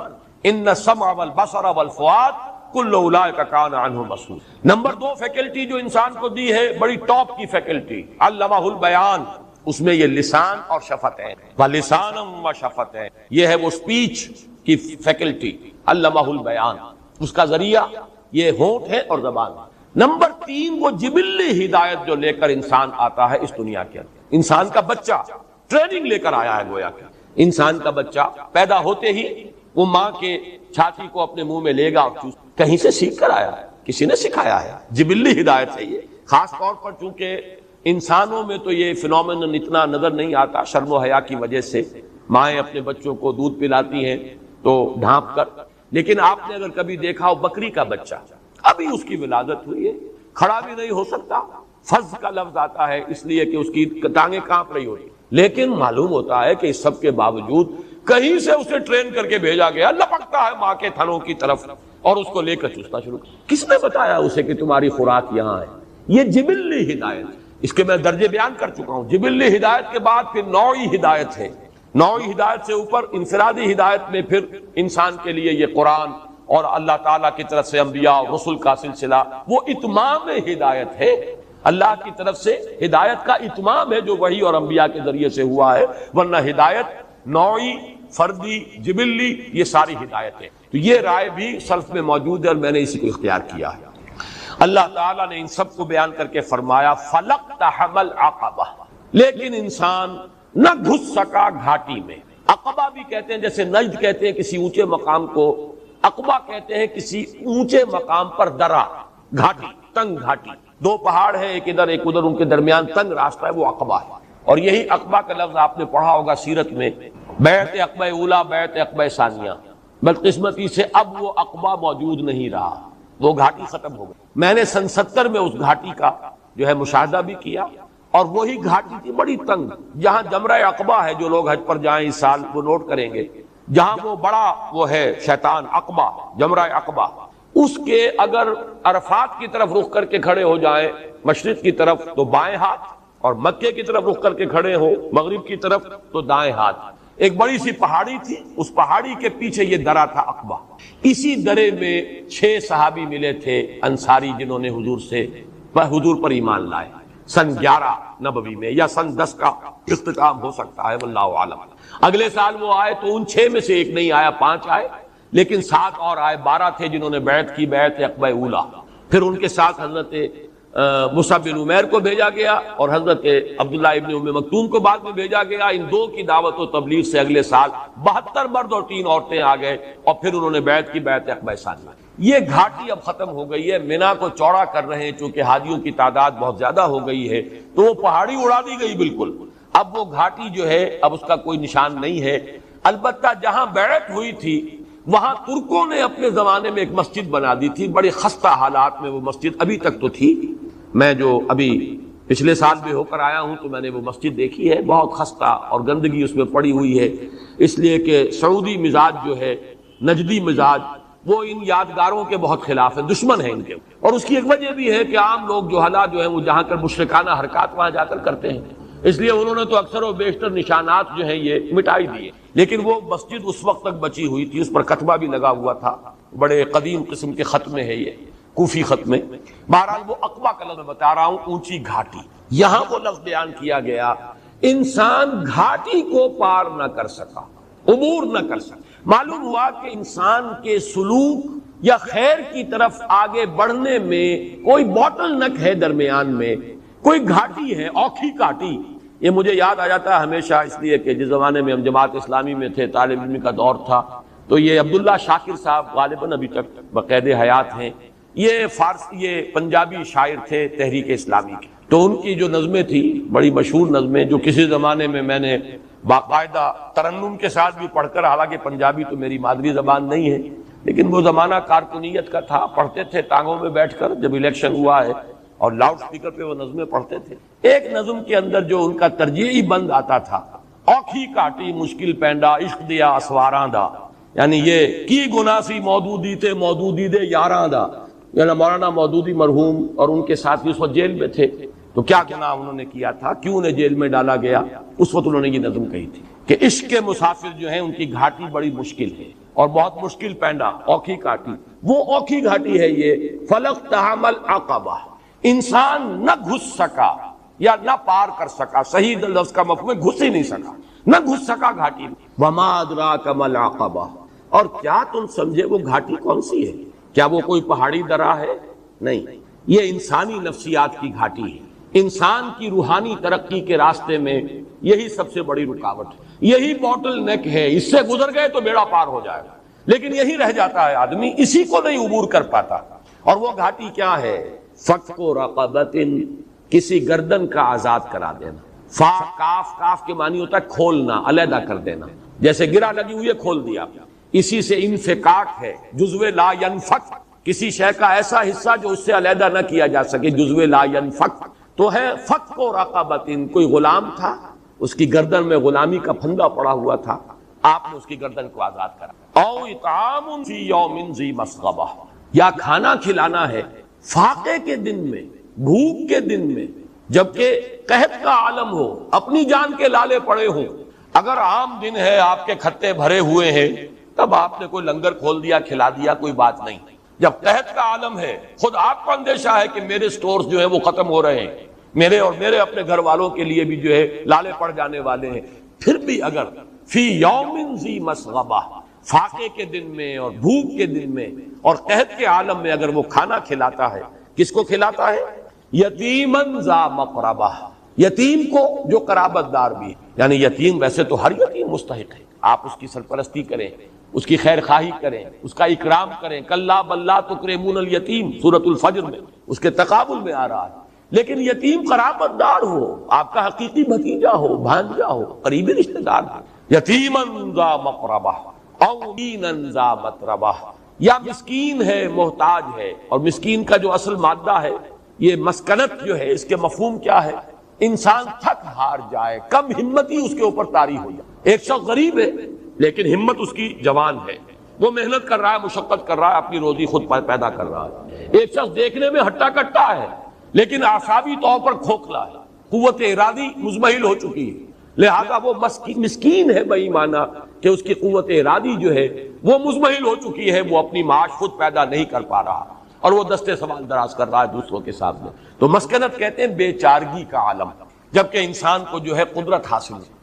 S2: ان السمع والبصر والفؤاد کل اولئک کان عنہ مسئول. نمبر 2 فیکلٹی جو انسان کو دی ہے، بڑی ٹاپ کی فیکلٹی، علمہ البیان، اس میں یہ لسان اور شفتین، وَلِسَانًا وَشَفَتَيْن، یہ ہے وہ سپیچ کی فیکلٹی، علمہ البیان، اس کا ذریعہ یہ ہونٹ ہے اور زبان ہے. نمبر 3 وہ جبلی ہدایت جو لے کر انسان آتا ہے اس دنیا کے اندر. انسان کا بچہ ٹریننگ لے کر آیا ہے، گویا کہ انسان کا بچہ پیدا ہوتے ہی وہ ماں کے چھاتی کو اپنے منہ میں لے گا اور کہیں سے سیکھ کر آیا ہے، کسی نے سکھایا ہے. جبلی ہدایت ہے یہ. خاص طور پر چونکہ انسانوں میں تو یہ فینومینن اتنا نظر نہیں آتا، شرم و حیا کی وجہ سے مائیں اپنے بچوں کو دودھ پلاتی ہیں تو ڈھانپ کر. لیکن آپ نے اگر کبھی دیکھا ہو بکری کا بچہ، ابھی اس کی ولادت ہوئی ہے، کھڑا بھی نہیں ہو سکتا، فز کا لفظ آتا ہے اس لیے کہ اس کی ٹانگیں کانپ رہی ہوتی، لیکن معلوم ہوتا ہے کہ اس سب کے باوجود کہیں سے اسے ٹرین کر کے بھیجا گیا، لپکتا ہے ماں کے تھنوں کی طرف اور اس کو لے کر چوسنا شروع. کس نے بتایا اسے کہ تمہاری خوراک یہاں ہے؟ یہ جبلی ہدایت. اس کے میں درجے بیان کر چکا ہوں. جبلی ہدایت کے بعد پھر نوعی ہدایت ہے. نوعی ہدایت سے اوپر انفرادی ہدایت میں پھر انسان کے لیے یہ قرآن اور اللہ تعالیٰ کی طرف سے انبیاء اور رسل کا سلسلہ وہ اتمام ہدایت ہے. اللہ کی طرف سے ہدایت کا اتمام ہے جو وحی اور انبیاء کے ذریعے سے ہوا ہے، ورنہ ہدایت نوعی، فردی، جبلی یہ ساری ہدایت ہے. تو یہ رائے بھی سلف میں موجود ہے اور میں نے اسی کو اختیار کیا ہے. اللہ تعالیٰ نے ان سب کو بیان کر کے فرمایا فَلَقْتَحَمَ الْعَقَبَةَ، لیکن انسان نہ گھس سکا گھاٹی میں. عقبہ بھی کہتے ہیں، جیسے نجد کہتے ہیں کسی اونچے مقام کو، عقبہ کہتے ہیں کسی اونچے مقام پر درا، گھاٹی، تنگ گھاٹی. 2 پہاڑ ہیں، ایک ادھر ایک ادھر، ان کے درمیان تنگ راستہ ہے، وہ عقبہ ہے. اور یہی عقبہ کا لفظ آپ نے پڑھا ہوگا سیرت میں، بیعت عقبہ اولا، بیعت عقبہ ثانیہ. بدقسمتی سے اب وہ عقبہ موجود نہیں رہا، وہ گھاٹی ختم ہو گئی. میں نے سن 70 میں اس گھاٹی کا جو ہے مشاہدہ بھی کیا، اور وہی گھاٹی تھی بڑی تنگ، جہاں جمرہ عقبہ ہے، جو لوگ حج پر جائیں اس سال وہ نوٹ کریں گے، جہاں وہ بڑا وہ ہے شیطان عقبہ، جمرہ عقبہ، اس کے اگر عرفات کی طرف رخ کر کے کھڑے ہو جائیں مشرق کی طرف تو بائیں ہاتھ، اور مکے کی طرف رخ کر کے کھڑے ہو مغرب کی طرف تو دائیں ہاتھ. ایک بڑی سی پہاڑی تھی، اس پہاڑی کے پیچھے یہ درہ تھا عقبہ. اسی درے میں 6 صحابی ملے تھے انصاری، جنہوں نے حضور پر ایمان لائے سن 11 نبوی میں، یا سن 10 کا اختتام ہو سکتا ہے، واللہ اعلم. اگلے سال وہ آئے تو ان 6 میں سے ایک نہیں آیا، 5 آئے، لیکن 7 اور آئے، 12 تھے جنہوں نے بیعت کی، بیعت عقبہ اولا. پھر ان کے ساتھ حضرت مصعب بن عمیر کو بھیجا گیا اور حضرت عبداللہ ابن ام مکتوم کو بعد میں بھیجا گیا. ان 2 کی دعوت و تبلیغ سے اگلے سال 72 مرد اور 3 عورتیں آ گئے، اور پھر انہوں نے بیعت کی، بیعت عقبہ ثانیہ. یہ گھاٹی اب ختم ہو گئی ہے، مینا کو چوڑا کر رہے ہیں چونکہ حاجیوں کی تعداد بہت زیادہ ہو گئی ہے، تو وہ پہاڑی اڑا دی گئی بالکل. اب وہ گھاٹی جو ہے اب اس کا کوئی نشان نہیں ہے. البتہ جہاں بیعت ہوئی تھی وہاں ترکوں نے اپنے زمانے میں ایک مسجد بنا دی تھی، بڑے خستہ حالات میں وہ مسجد ابھی تک تو تھی. میں جو ابھی پچھلے سال بھی ہو کر آیا ہوں تو میں نے وہ مسجد دیکھی ہے، بہت خستہ اور گندگی اس میں پڑی ہوئی ہے، اس لیے کہ سعودی مزاج جو ہے، نجدی مزاج، وہ ان یادگاروں کے بہت خلاف ہے، دشمن ہے ان کے. اور اس کی ایک وجہ بھی ہے کہ عام لوگ جو حالات جو ہیں وہ جہاں کر مشرکانہ حرکات وہاں جا کر کرتے ہیں، اس لیے انہوں نے تو اکثر و بیشتر نشانات جو ہیں یہ مٹائی دیے. لیکن وہ مسجد اس وقت تک بچی ہوئی تھی، اس پر کتبہ بھی لگا ہوا تھا، بڑے قدیم قسم کے خط میں ہے یہ، کوفی خط میں. بہرحال وہ عقبہ کا لفظ بتا رہا ہوں، اونچی گھاٹی. یہاں وہ لفظ بیان کیا گیا انسان گھاٹی کو پار نہ کر سکا، عبور نہ کر سکا. معلوم ہوا کہ انسان کے سلوک یا خیر کی طرف آگے بڑھنے میں کوئی باٹل نک ہے، درمیان میں کوئی گھاٹی ہے، اوکھی گھاٹی. یہ مجھے یاد آ جاتا ہے ہمیشہ، اس لیے کہ جس زمانے میں ہم جماعت اسلامی میں تھے، طالب علم کا دور تھا، تو یہ عبداللہ شاکر صاحب غالباً ابھی تک بقید حیات ہیں، یہ پنجابی شاعر تھے تحریک اسلامی کے. تو ان کی جو نظمیں تھیں بڑی مشہور نظمیں، جو کسی زمانے میں نے باقاعدہ ترنم کے ساتھ بھی پڑھ کر، حالانکہ پنجابی تو میری مادری زبان نہیں ہے، لیکن وہ زمانہ کارکنیت کا تھا، پڑھتے تھے ٹانگوں میں بیٹھ کر، جب الیکشن ہوا ہے اور لاؤڈ سپیکر پہ وہ نظمیں پڑھتے تھے۔ ایک نظم کے اندر جو ان کا ترجیحی بند آتا تھا، اوکھی کاٹی مشکل پینڈا عشق دیا اسواراں دا، یعنی یہ کی گناہ سی مودودی تے مودودی دے یاراں دا، یعنی مولانا مودودی مرحوم اور ان کے ساتھی اس وقت جیل میں تھے، تو کیا گناہ انہوں نے کیا تھا، کیوں انہیں جیل میں ڈالا گیا، اس وقت انہوں نے یہ نظم کہی تھی کہ عشق کے مسافر جو ہیں ان کی گھاٹی بڑی مشکل ہے اور بہت مشکل پینڈا اوکھی کاٹی، وہ اوکھی گھاٹی ہے یہ فلق تحمل عقبہ، انسان نہ گھس سکا یا نہ پار کر سکا، صحیح لفظ کا مفہوم ہے گھس ہی نہیں سکا، نہ گھس سکا گھاٹی میں۔ وما ادراک ما العقبہ، اور کیا تم سمجھے وہ گھاٹی کون سی ہے؟ کیا وہ کوئی پہاڑی درہ ہے؟ نہیں، یہ انسانی نفسیات کی گھاٹی ہے۔ انسان کی روحانی ترقی کے راستے میں یہی سب سے بڑی رکاوٹ ہے، یہی باٹل نیک ہے، اس سے گزر گئے تو بیڑا پار ہو جائے گا، لیکن یہی رہ جاتا ہے آدمی، اسی کو نہیں عبور کر پاتا۔ اور وہ گھاٹی کیا ہے؟ فک رقبۃ، کسی گردن کا آزاد کرا دینا۔ فا کاف، کاف کے معنی ہوتا ہے کھولنا، علیحدہ کر دینا، جیسے گرہ لگی ہوئی ہے کھول دیا، اسی سے انفکاک ہے، جزو لا ینفک، کسی شے کا ایسا حصہ جو اس سے علیحدہ نہ کیا جا سکے، جزو لا ینفک تو ہے۔ فک و رقبۃ، کوئی غلام تھا، اس کی گردن میں غلامی کا پھندا پڑا ہوا تھا، آپ نے اس کی گردن کو آزاد کرا۔ او اطعام فی یوم ذی مسغبہ، یا کھانا کھلانا ہے فاقے کے دن میں، بھوک کے دن میں، جبکہ قحط کا عالم ہو، اپنی جان کے لالے پڑے ہوں۔ اگر عام دن ہے، آپ کے کھتے بھرے ہوئے ہیں، تب آپ نے کوئی لنگر کھول دیا، کھلا دیا، کوئی بات نہیں۔ جب قحط کا عالم ہے، خود آپ کو اندیشہ ہے کہ میرے سٹورز جو ہیں وہ ختم ہو رہے ہیں، میرے اور میرے اپنے گھر والوں کے لیے بھی جو ہے لالے پڑ جانے والے ہیں، پھر بھی اگر فی یوم ذی مسغبہ، فاقے کے دن میں اور بھوک کے دن میں اور قحط کے عالم میں اگر وہ کھانا کھلاتا ہے، کس کو کھلاتا ہے؟ یتیمن ذا مقربہ، یتیم کو جو قرابت دار بھی ہے، یعنی یتیم ویسے تو ہر یتیم مستحق ہے، آپ اس کی سرپرستی کریں، اس کی خیر خواہی کریں، اس کا اکرام کریں، کلا بل لا تکرمون الیتیم سورۃ الفجر میں اس کے تقابل میں آ رہا ہے، لیکن یتیم قرابت دار ہو، آپ کا حقیقی بھتیجا ہو، بھانجا ہو، قریبی رشتہ دار ہو، یتیمن ذا مقربہ او مسکینا ذا متربہ، یا مسکین ہے، محتاج ہے، اور مسکین کا جو اصل مادہ ہے یہ مسکنت جو ہے، اس کے مفہوم کیا ہے؟ انسان تھک ہار جائے، کم ہمتی اس کے اوپر طاری ہو جائے۔ ایک شخص غریب ہے لیکن ہمت اس کی جوان ہے، وہ محنت کر رہا ہے، مشقت کر رہا ہے، اپنی روزی خود پیدا کر رہا ہے۔ ایک شخص دیکھنے میں ہٹا کٹا ہے لیکن اعصابی طور پر کھوکھلا ہے، قوت ارادی مزمحل ہو چکی ہے، لہذا وہ مسکین ہے بے ایمانہ کہ اس کی قوت ارادی جو ہے وہ مزمحل ہو چکی ہے، وہ اپنی معاش خود پیدا نہیں کر پا رہا اور وہ دستے سوال دراز کر رہا ہے دوسروں کے سامنے۔ تو مسکنت کہتے ہیں بے چارگی کا عالم، جبکہ انسان کو جو ہے قدرت حاصل ہے۔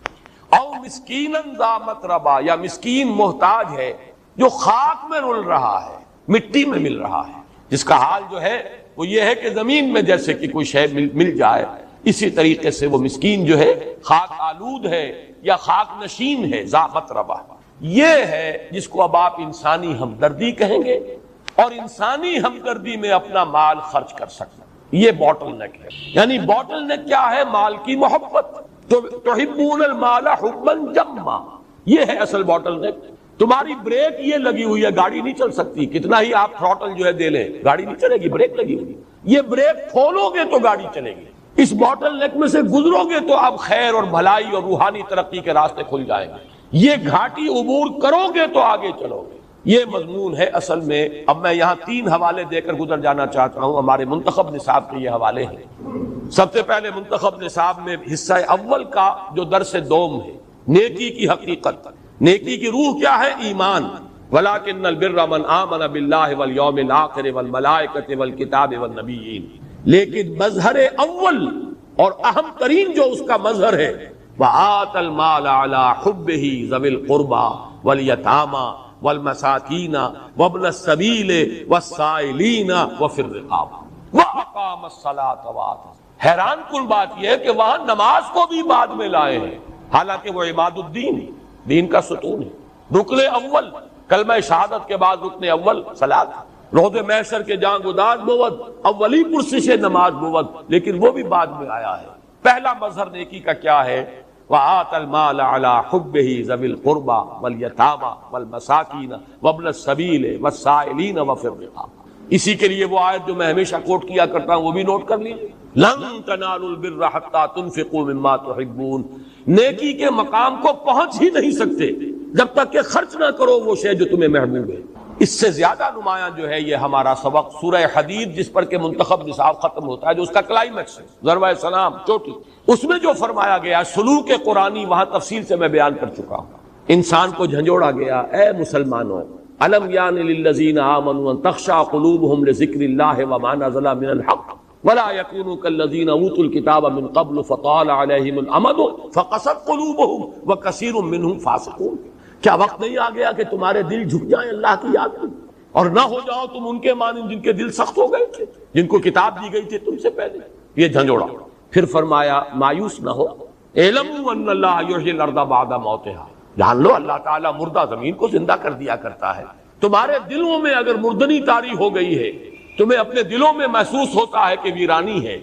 S2: او مسکینن ذا متربہ، یا مسکین محتاج ہے جو خاک میں رل رہا ہے، مٹی میں مل رہا ہے، جس کا حال جو ہے وہ یہ ہے کہ زمین میں جیسے کہ کوئی شے مل جائے، اسی طریقے سے وہ مسکین جو ہے خاک آلود ہے یا خاک نشین ہے، ذا متربہ۔ یہ ہے جس کو اب آپ انسانی ہمدردی کہیں گے، اور انسانی ہمدردی میں اپنا مال خرچ کر سکنا، یہ باٹل نیک ہے۔ یعنی باٹل نیک کیا ہے؟ مال کی محبت، تحبون المال حبا جما، یہ ہے اصل باٹل نیک۔ تمہاری بریک یہ لگی ہوئی ہے، گاڑی نہیں چل سکتی، کتنا ہی آپ تھروٹل جو ہے دے لیں، گاڑی نہیں چلے گی، بریک لگی ہوئی، یہ بریک کھولو گے تو گاڑی چلے گی، اس باٹل نیک میں سے گزرو گے تو اب خیر اور بھلائی اور روحانی ترقی کے راستے کھل جائیں گے، یہ گھاٹی عبور کرو گے تو آگے چلو گے۔ یہ مضمون ہے اصل میں۔ اب میں یہاں 3 حوالے دے کر گزر جانا چاہتا ہوں، ہمارے منتخب نصاب کے یہ حوالے ہیں۔ سب سے پہلے منتخب نصاب میں حصہ اول کا جو درس دوم ہے، نیکی کی حقیقت، نیکی کی روح کیا ہے؟ ایمان۔ وَلَٰكِنَّ الْبِرَّ مَنْ آمَنَ بِاللَّهِ وَالْيَوْمِ الْآخِرِ وَالْمَلَائِكَةِ وَالْكِتَابِ وَالنَّبِيِّينَ، لیکن مظہر اول اور اہم ترین جو اس کا مظہر ہے، وَآتَى الْمَالَ عَلَىٰ حُبِّهِ ذَوِي الْقُرْبَىٰ وَالْيَتَامَىٰ والمساکین وابن السبیل والسائلین وفی الرقاب واقام الصلاۃ وآتى۔ حیران کن بات یہ ہے کہ وہاں نماز کو بھی بعد میں لائے ہیں، حالانکہ وہ عماد الدین، دین کا ستون ہے، رکن اول، کلمہ شہادت کے بعد رکن اول صلاۃ، روز محشر کے جان گداز بود، اولی پرسش نماز بود، لیکن وہ بھی بعد میں آیا ہے۔ پہلا مظہر نیکی کا کیا ہے؟ وآت المال علی حبہ ذوی القربى والیتامى والمساکین وابن السبیل والسائلین وفی الرقاب. اسی کے لیے وہ آیت جو میں ہمیشہ کوٹ کیا کرتا ہوں وہ بھی نوٹ کر لیجیے، لن تنالوا البر حتی تنفقوا مما تحبون. نیکی کے مقام کو پہنچ ہی نہیں سکتے جب تک کہ خرچ نہ کرو وہ شے جو تمہیں محبوب ہے. اس سے زیادہ نمایاں جو ہے یہ ہمارا سبق سورہ حدید جس پر کہ منتخب نصاب ختم ہوتا ہے، جو اس کا کلائمیکس ہے، ضربہ سلام چوٹی، اس میں جو فرمایا گیا سلوک قرآنی وہاں تفصیل سے میں بیان کر چکا ہوں. انسان کو جھنجھوڑا گیا، اے مسلمانوں الم یان للذین آمنوا ان تخشع قلوبهم لذکر اللہ وما نزل من الحق ولا يكونوا كالذين اوتوا الكتاب من قبل فطال عليهم الامد فقست قلوبهم وكثير منهم فاسقون. کیا وقت نہیں آ گیا کہ تمہارے دل جھک جائیں اللہ کی یاد میں اور نہ ہو جاؤ تم ان کے مانند جن کے دل سخت ہو گئے تھے، جن کو کتاب دی گئی تھی تم سے پہلے. یہ جھنجھوڑا. پھر فرمایا مایوس نہ ہو، اعلموا ان اللہ یحیی الارض بعد موتها، جان لو اللہ تعالیٰ مردہ زمین کو زندہ کر دیا کرتا ہے. تمہارے دلوں میں اگر مردنی طاری ہو گئی ہے، تمہیں اپنے دلوں میں محسوس ہوتا ہے کہ ویرانی ہے،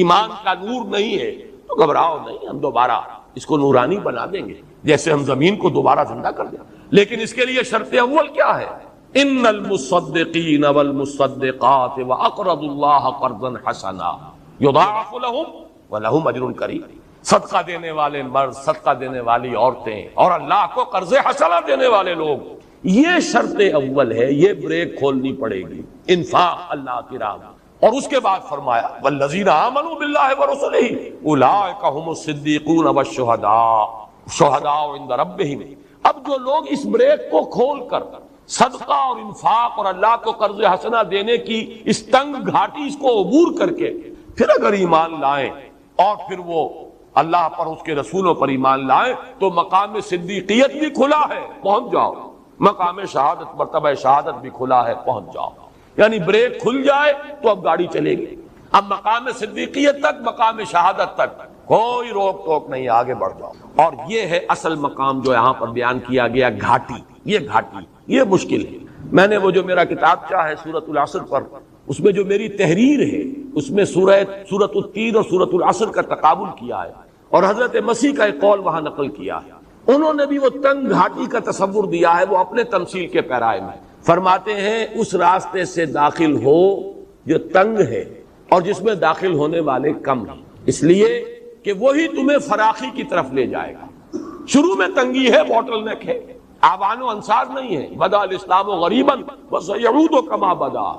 S2: ایمان کا نور نہیں ہے، تو گھبراؤ نہیں، ہم دوبارہ اس کو نورانی بنا دیں گے جیسے ہم زمین کو دوبارہ زندہ کر دیں. لیکن اس کے لیے شرط اول کیا ہے؟ ان المصدقین والمصدقات واقرضوا اللہ قرضا حسنا یضاعف لهم ولهم اجر کریم. صدقہ دینے والے مرد، صدقہ دینے والی عورتیں اور اللہ کو قرض حسنہ دینے والے لوگ، یہ شرط اول ہے. یہ بریک کھولنی پڑے گی انفاق اللہ کی راہ میں. اور اس کے بعد فرمایا والذین آمنوا باللہ ورسلہ اولئک هم الصدیقون والشہداء شہداء عند ربہم. اب جو لوگ اس بریک کو کھول کر صدقہ اور انفاق اور اللہ کو قرض حسنہ دینے کی اس تنگ گھاٹی اس کو عبور کر کے پھر اگر ایمان لائیں اور پھر وہ اللہ پر اس کے رسولوں پر ایمان لائیں تو مقام صدیقیت بھی کھلا ہے، پہنچ جاؤ. مقام شہادت، مرتبہ شہادت بھی کھلا ہے، پہنچ جاؤ. یعنی بریک کھل جائے تو اب گاڑی چلے گی. اب مقام صدیقیت تک، مقام شہادت تک کوئی روک ٹوک نہیں، آگے بڑھ جاؤ. اور یہ ہے اصل مقام جو یہاں پر بیان کیا گیا، گھاٹی. یہ گھاٹی یہ مشکل ہے. میں نے وہ جو میرا کتابچہ ہے سورۃ العصر پر، اس میں جو میری تحریر ہے اس میں سورۃ التین اور سورۃ العصر کا تقابل کیا ہے اور حضرت مسیح کا ایک قول وہاں نقل کیا ہے. انہوں نے بھی وہ تنگ گھاٹی کا تصور دیا ہے، وہ اپنے تمثیل کے پیرائے میں فرماتے ہیں اس راستے سے داخل ہو جو تنگ ہے اور جس میں داخل ہونے والے کم ہیں، اس لیے کہ وہی تمہیں فراخی کی طرف لے جائے گا. شروع میں تنگی ہے، بوٹل نیک ہے، آوان و انصار نہیں ہے. بدا الاسلام غریبا وسیعود کما بدا.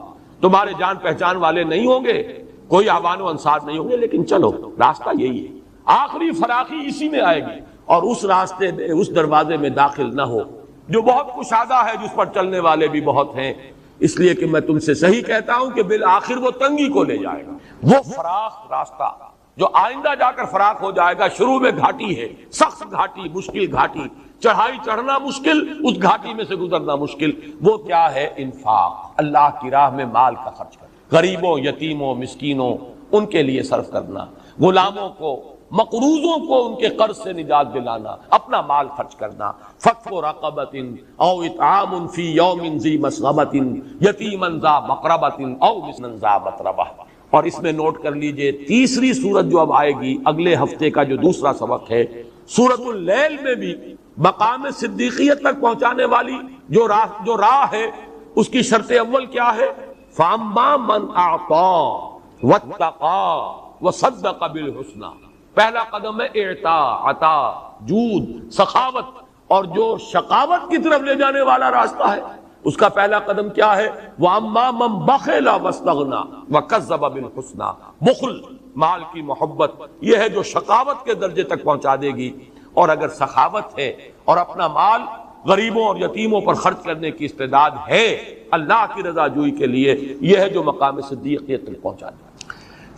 S2: تمہارے جان پہچان والے نہیں ہوں گے، کوئی آوان و انصار نہیں ہوں گے، لیکن چلو راستہ یہی ہے. آخری فراخی اسی میں آئے گی. اور اس راستے میں، اس دروازے میں داخل نہ ہو جو بہت کشادہ ہے، جس پر چلنے والے بھی بہت ہیں. اس لیے کہ میں تم سے صحیح کہتا ہوں کہ بالآخر وہ تنگی کو لے جائے گا. وہ فراخ راستہ جو آئندہ جا کر فراخ ہو جائے گا، شروع میں گھاٹی ہے، سخت گھاٹی، مشکل گھاٹی، چڑھائی چڑھنا مشکل، اس گھاٹی میں سے گزرنا مشکل. وہ کیا ہے؟ انفاق، اللہ کی راہ میں مال کا خرچ کرنا، غریبوں، یتیموں، مسکینوں ان کے لیے صرف کرنا، غلاموں کو، مقروضوں کو ان کے قرض سے نجات دلانا، اپنا مال خرچ کرنا. فک رقبۃ او اطعام فی یوم ذی مسغبۃ یتیما ذا مقربۃ او مسکینا ذا متربہ. اور اس میں نوٹ کر لیجئے تیسری سورت جو اب آئے گی اگلے ہفتے کا جو دوسرا سبق ہے، سورۃ اللیل میں بھی مقام صدیقیت تک پہنچانے والی جو راہ ہے اس کی شرط اول کیا ہے؟ فاما من اعطى واتقى وصدق بالحسنى. پہلا قدم ہے اعطاء، عطا، جود، سخاوت. اور جو شقاوت کی طرف لے جانے والا راستہ ہے اس کا پہلا قدم کیا ہے؟ وَأَمَّا مَن بَخِلَ وَاسْتَغْنَىٰ وَكَذَّبَ بِالْحُسْنَىٰ. بخل، مال کی محبت، یہ ہے جو شقاوت کے درجے تک پہنچا دے گی. اور اگر سخاوت ہے اور اپنا مال غریبوں اور یتیموں پر خرچ کرنے کی استعداد ہے اللہ کی رضا جوئی کے لیے، یہ ہے جو مقام صدیقیت تک پہنچا دے.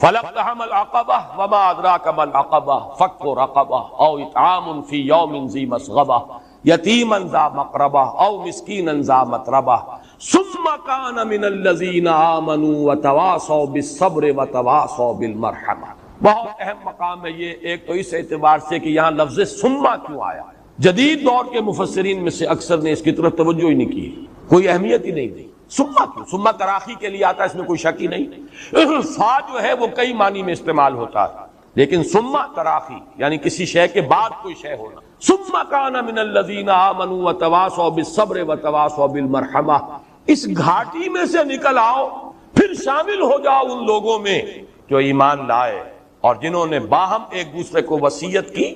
S2: فَلَقْتَحَمَ الْعَقَبَةَ وَمَا أَدْرَاكَ مَا الْعَقَبَةُ فَكُّ رَقَبَةٍ أَوْ إِطْعَامٌ فِي يَوْمٍ ذِي مَسْغَبَةٍ یتیما ذا مقربہ او مسکینا ذا متربہ ثم کان من الذین آمنوا وتواصوا بالصبر وتواصوا بالمرحمہ. بہت اہم مقام ہے یہ. ایک تو اس اعتبار سے کہ یہاں لفظ ثم کیوں آیا. جدید دور کے مفسرین میں سے اکثر نے اس کی طرف توجہ ہی نہیں کی، کوئی اہمیت ہی نہیں دی. ثم کیوں؟ ثم تراخی کے لیے آتا ہے، اس میں کوئی شک ہی نہیں. فا جو ہے وہ کئی معنی میں استعمال ہوتا ہے. لیکن ثم تراخی یعنی کسی شے کے بعد کوئی شے ہونا. ثم کان من الذین آمنوا وتواصوا بالصبر وتواصوا بالمرحمہ، اس گھاٹی میں سے نکل آؤ، پھر شامل ہو جاؤ ان لوگوں میں جو ایمان لائے اور جنہوں نے باہم ایک دوسرے کو وصیت کی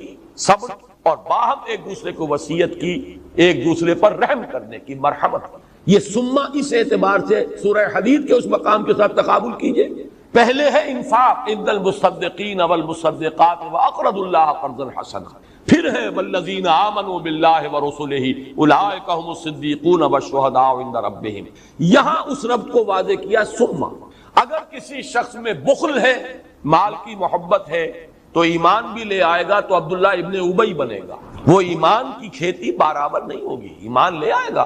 S2: صبر اور باہم ایک دوسرے کو وصیت کی ایک دوسرے پر رحم کرنے کی، مرحمت. یہ ثم اس اعتبار سے سورہ حدید کے اس مقام کے ساتھ تقابل کیجئے. پہلے ہے انفاق، ان المصدقین والمصدقات واقرضوا اللہ قرضا حسنا، پھر ہے والذین آمنوا باللہ ورسلہ اولئک هم الصدیقون والشہداء عند ربہم. یہاں اس رب کو واضح کیا ثم. اگر کسی شخص میں بخل ہے، مال کی محبت ہے، تو ایمان بھی لے آئے گا تو عبداللہ ابن ابی بنے گا. وہ ایمان کی کھیتی برابر نہیں ہوگی، ایمان لے آئے گا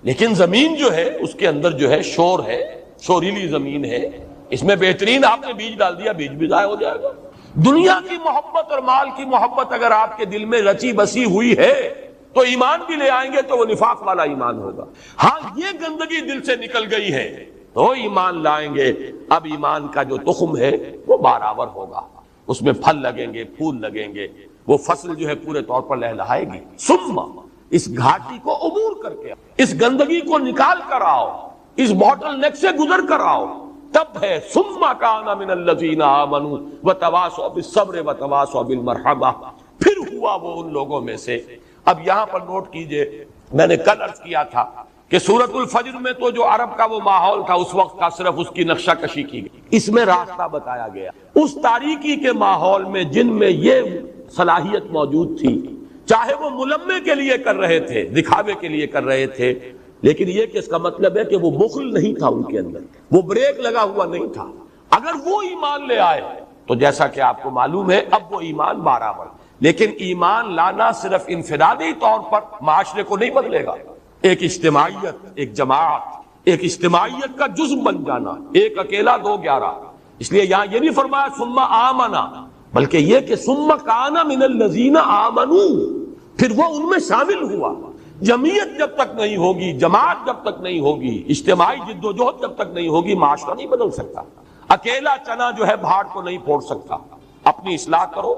S2: لیکن زمین جو ہے اس کے اندر جو ہے شور ہے، شوریلی زمین ہے، اس میں بہترین آپ نے بیج ڈال دیا، بیج بھی ضائع ہو جائے گا. دنیا کی محبت اور مال کی محبت اگر آپ کے دل میں رچی بسی ہوئی ہے تو ایمان بھی لے آئیں گے تو وہ نفاق والا ایمان ہوگا. ہاں یہ گندگی دل سے نکل گئی ہے تو ایمان لائیں گے. اب ایمان کا جو تخم ہے وہ برابر ہوگا، اس میں پھل لگیں گے، پھول لگیں گے، وہ فصل جو ہے پورے طور پر لہلہائے گی. ثم اس گھاٹی کو عبور کر کے اس گندگی کو نکال کر آؤ، اس باٹل نیک سے گزر کر آؤ، تب ہے ثم کان من الذین آمنوا وتواصوا بالصبر وتواصوا بالمرحمہ، پھر ہوا وہ ان لوگوں میں سے. اب یہاں پر نوٹ کیجئے، میں نے کل عرض کیا تھا کہ سورۃ الفجر میں تو جو عرب کا وہ ماحول تھا اس وقت کا صرف اس کی نقشہ کشی کی گئی، اس میں راستہ بتایا گیا. اس تاریکی کے ماحول میں جن میں یہ صلاحیت موجود تھی، چاہے وہ ملمے کے لیے کر رہے تھے، دکھاوے کے لیے کر رہے تھے، لیکن یہ کہ اس کا مطلب ہے کہ وہ بخل نہیں تھا ان کے اندر، وہ بریک لگا ہوا نہیں تھا. اگر وہ ایمان لے آئے تو جیسا کہ آپ کو معلوم ہے اب وہ ایمان برابر. لیکن ایمان لانا صرف انفرادی طور پر معاشرے کو نہیں بدلے گا. ایک اجتماعیت، ایک جماعت، ایک اجتماعیت کا جزو بن جانا، ایک اکیلا دو گیارہ. اس لیے یہاں یہ نہیں فرمایا ثم آمنا، بلکہ یہ کہ ثم کان من الذین آمنوا، پھر وہ ان میں شامل ہوا. جمعیت جب تک نہیں ہوگی، جماعت جب تک نہیں ہوگی، اجتماعی جد و جہد جب تک نہیں ہوگی، معاشرہ نہیں بدل سکتا. اکیلا چنا جو ہے بھاڑ کو نہیں پھوڑ سکتا. اپنی اصلاح کرو،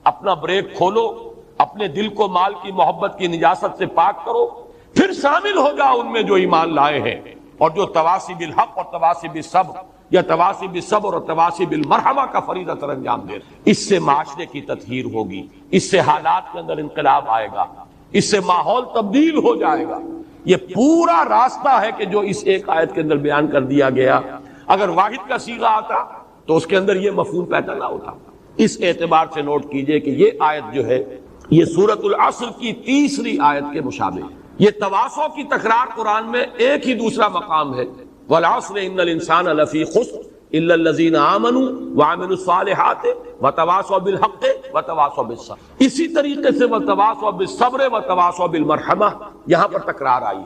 S2: اپنا بریک کھولو، اپنے دل کو مال کی محبت کی نجاست سے پاک کرو، پھر شامل ہو جاؤ ان میں جو ایمان لائے ہیں اور جو تواصی بالحق اور تواصی بالصبر یا تواصی بالصبر اور تواصی بالمرحمہ کا فریضہ سر انجام دے. اس سے معاشرے کی تطہیر ہوگی، اس سے حالات کے اندر انقلاب آئے گا، اس سے ماحول تبدیل ہو جائے گا. یہ پورا راستہ ہے کہ جو اس ایک آیت کے اندر بیان کر دیا گیا. اگر واحد کا صیغہ آتا تو اس کے اندر یہ مفہوم پیدا نہ ہوتا. اس اعتبار سے نوٹ کیجئے کہ یہ آیت جو ہے یہ سورۃ العصر کی تیسری آیت کے مشابہ ہے. یہ تواصو کی تکرار قرآن میں ایک ہی دوسرا مقام ہے، والعصر ان الانسان لفی خسر الا الذین آمنوا وعملوا الصالحات وتواصوا بالحق وتواصوا بالصبر. اسی طریقے سے وتواصوا بالصبر وتواصوا بالمرحمہ یہاں پر تکرار آئی.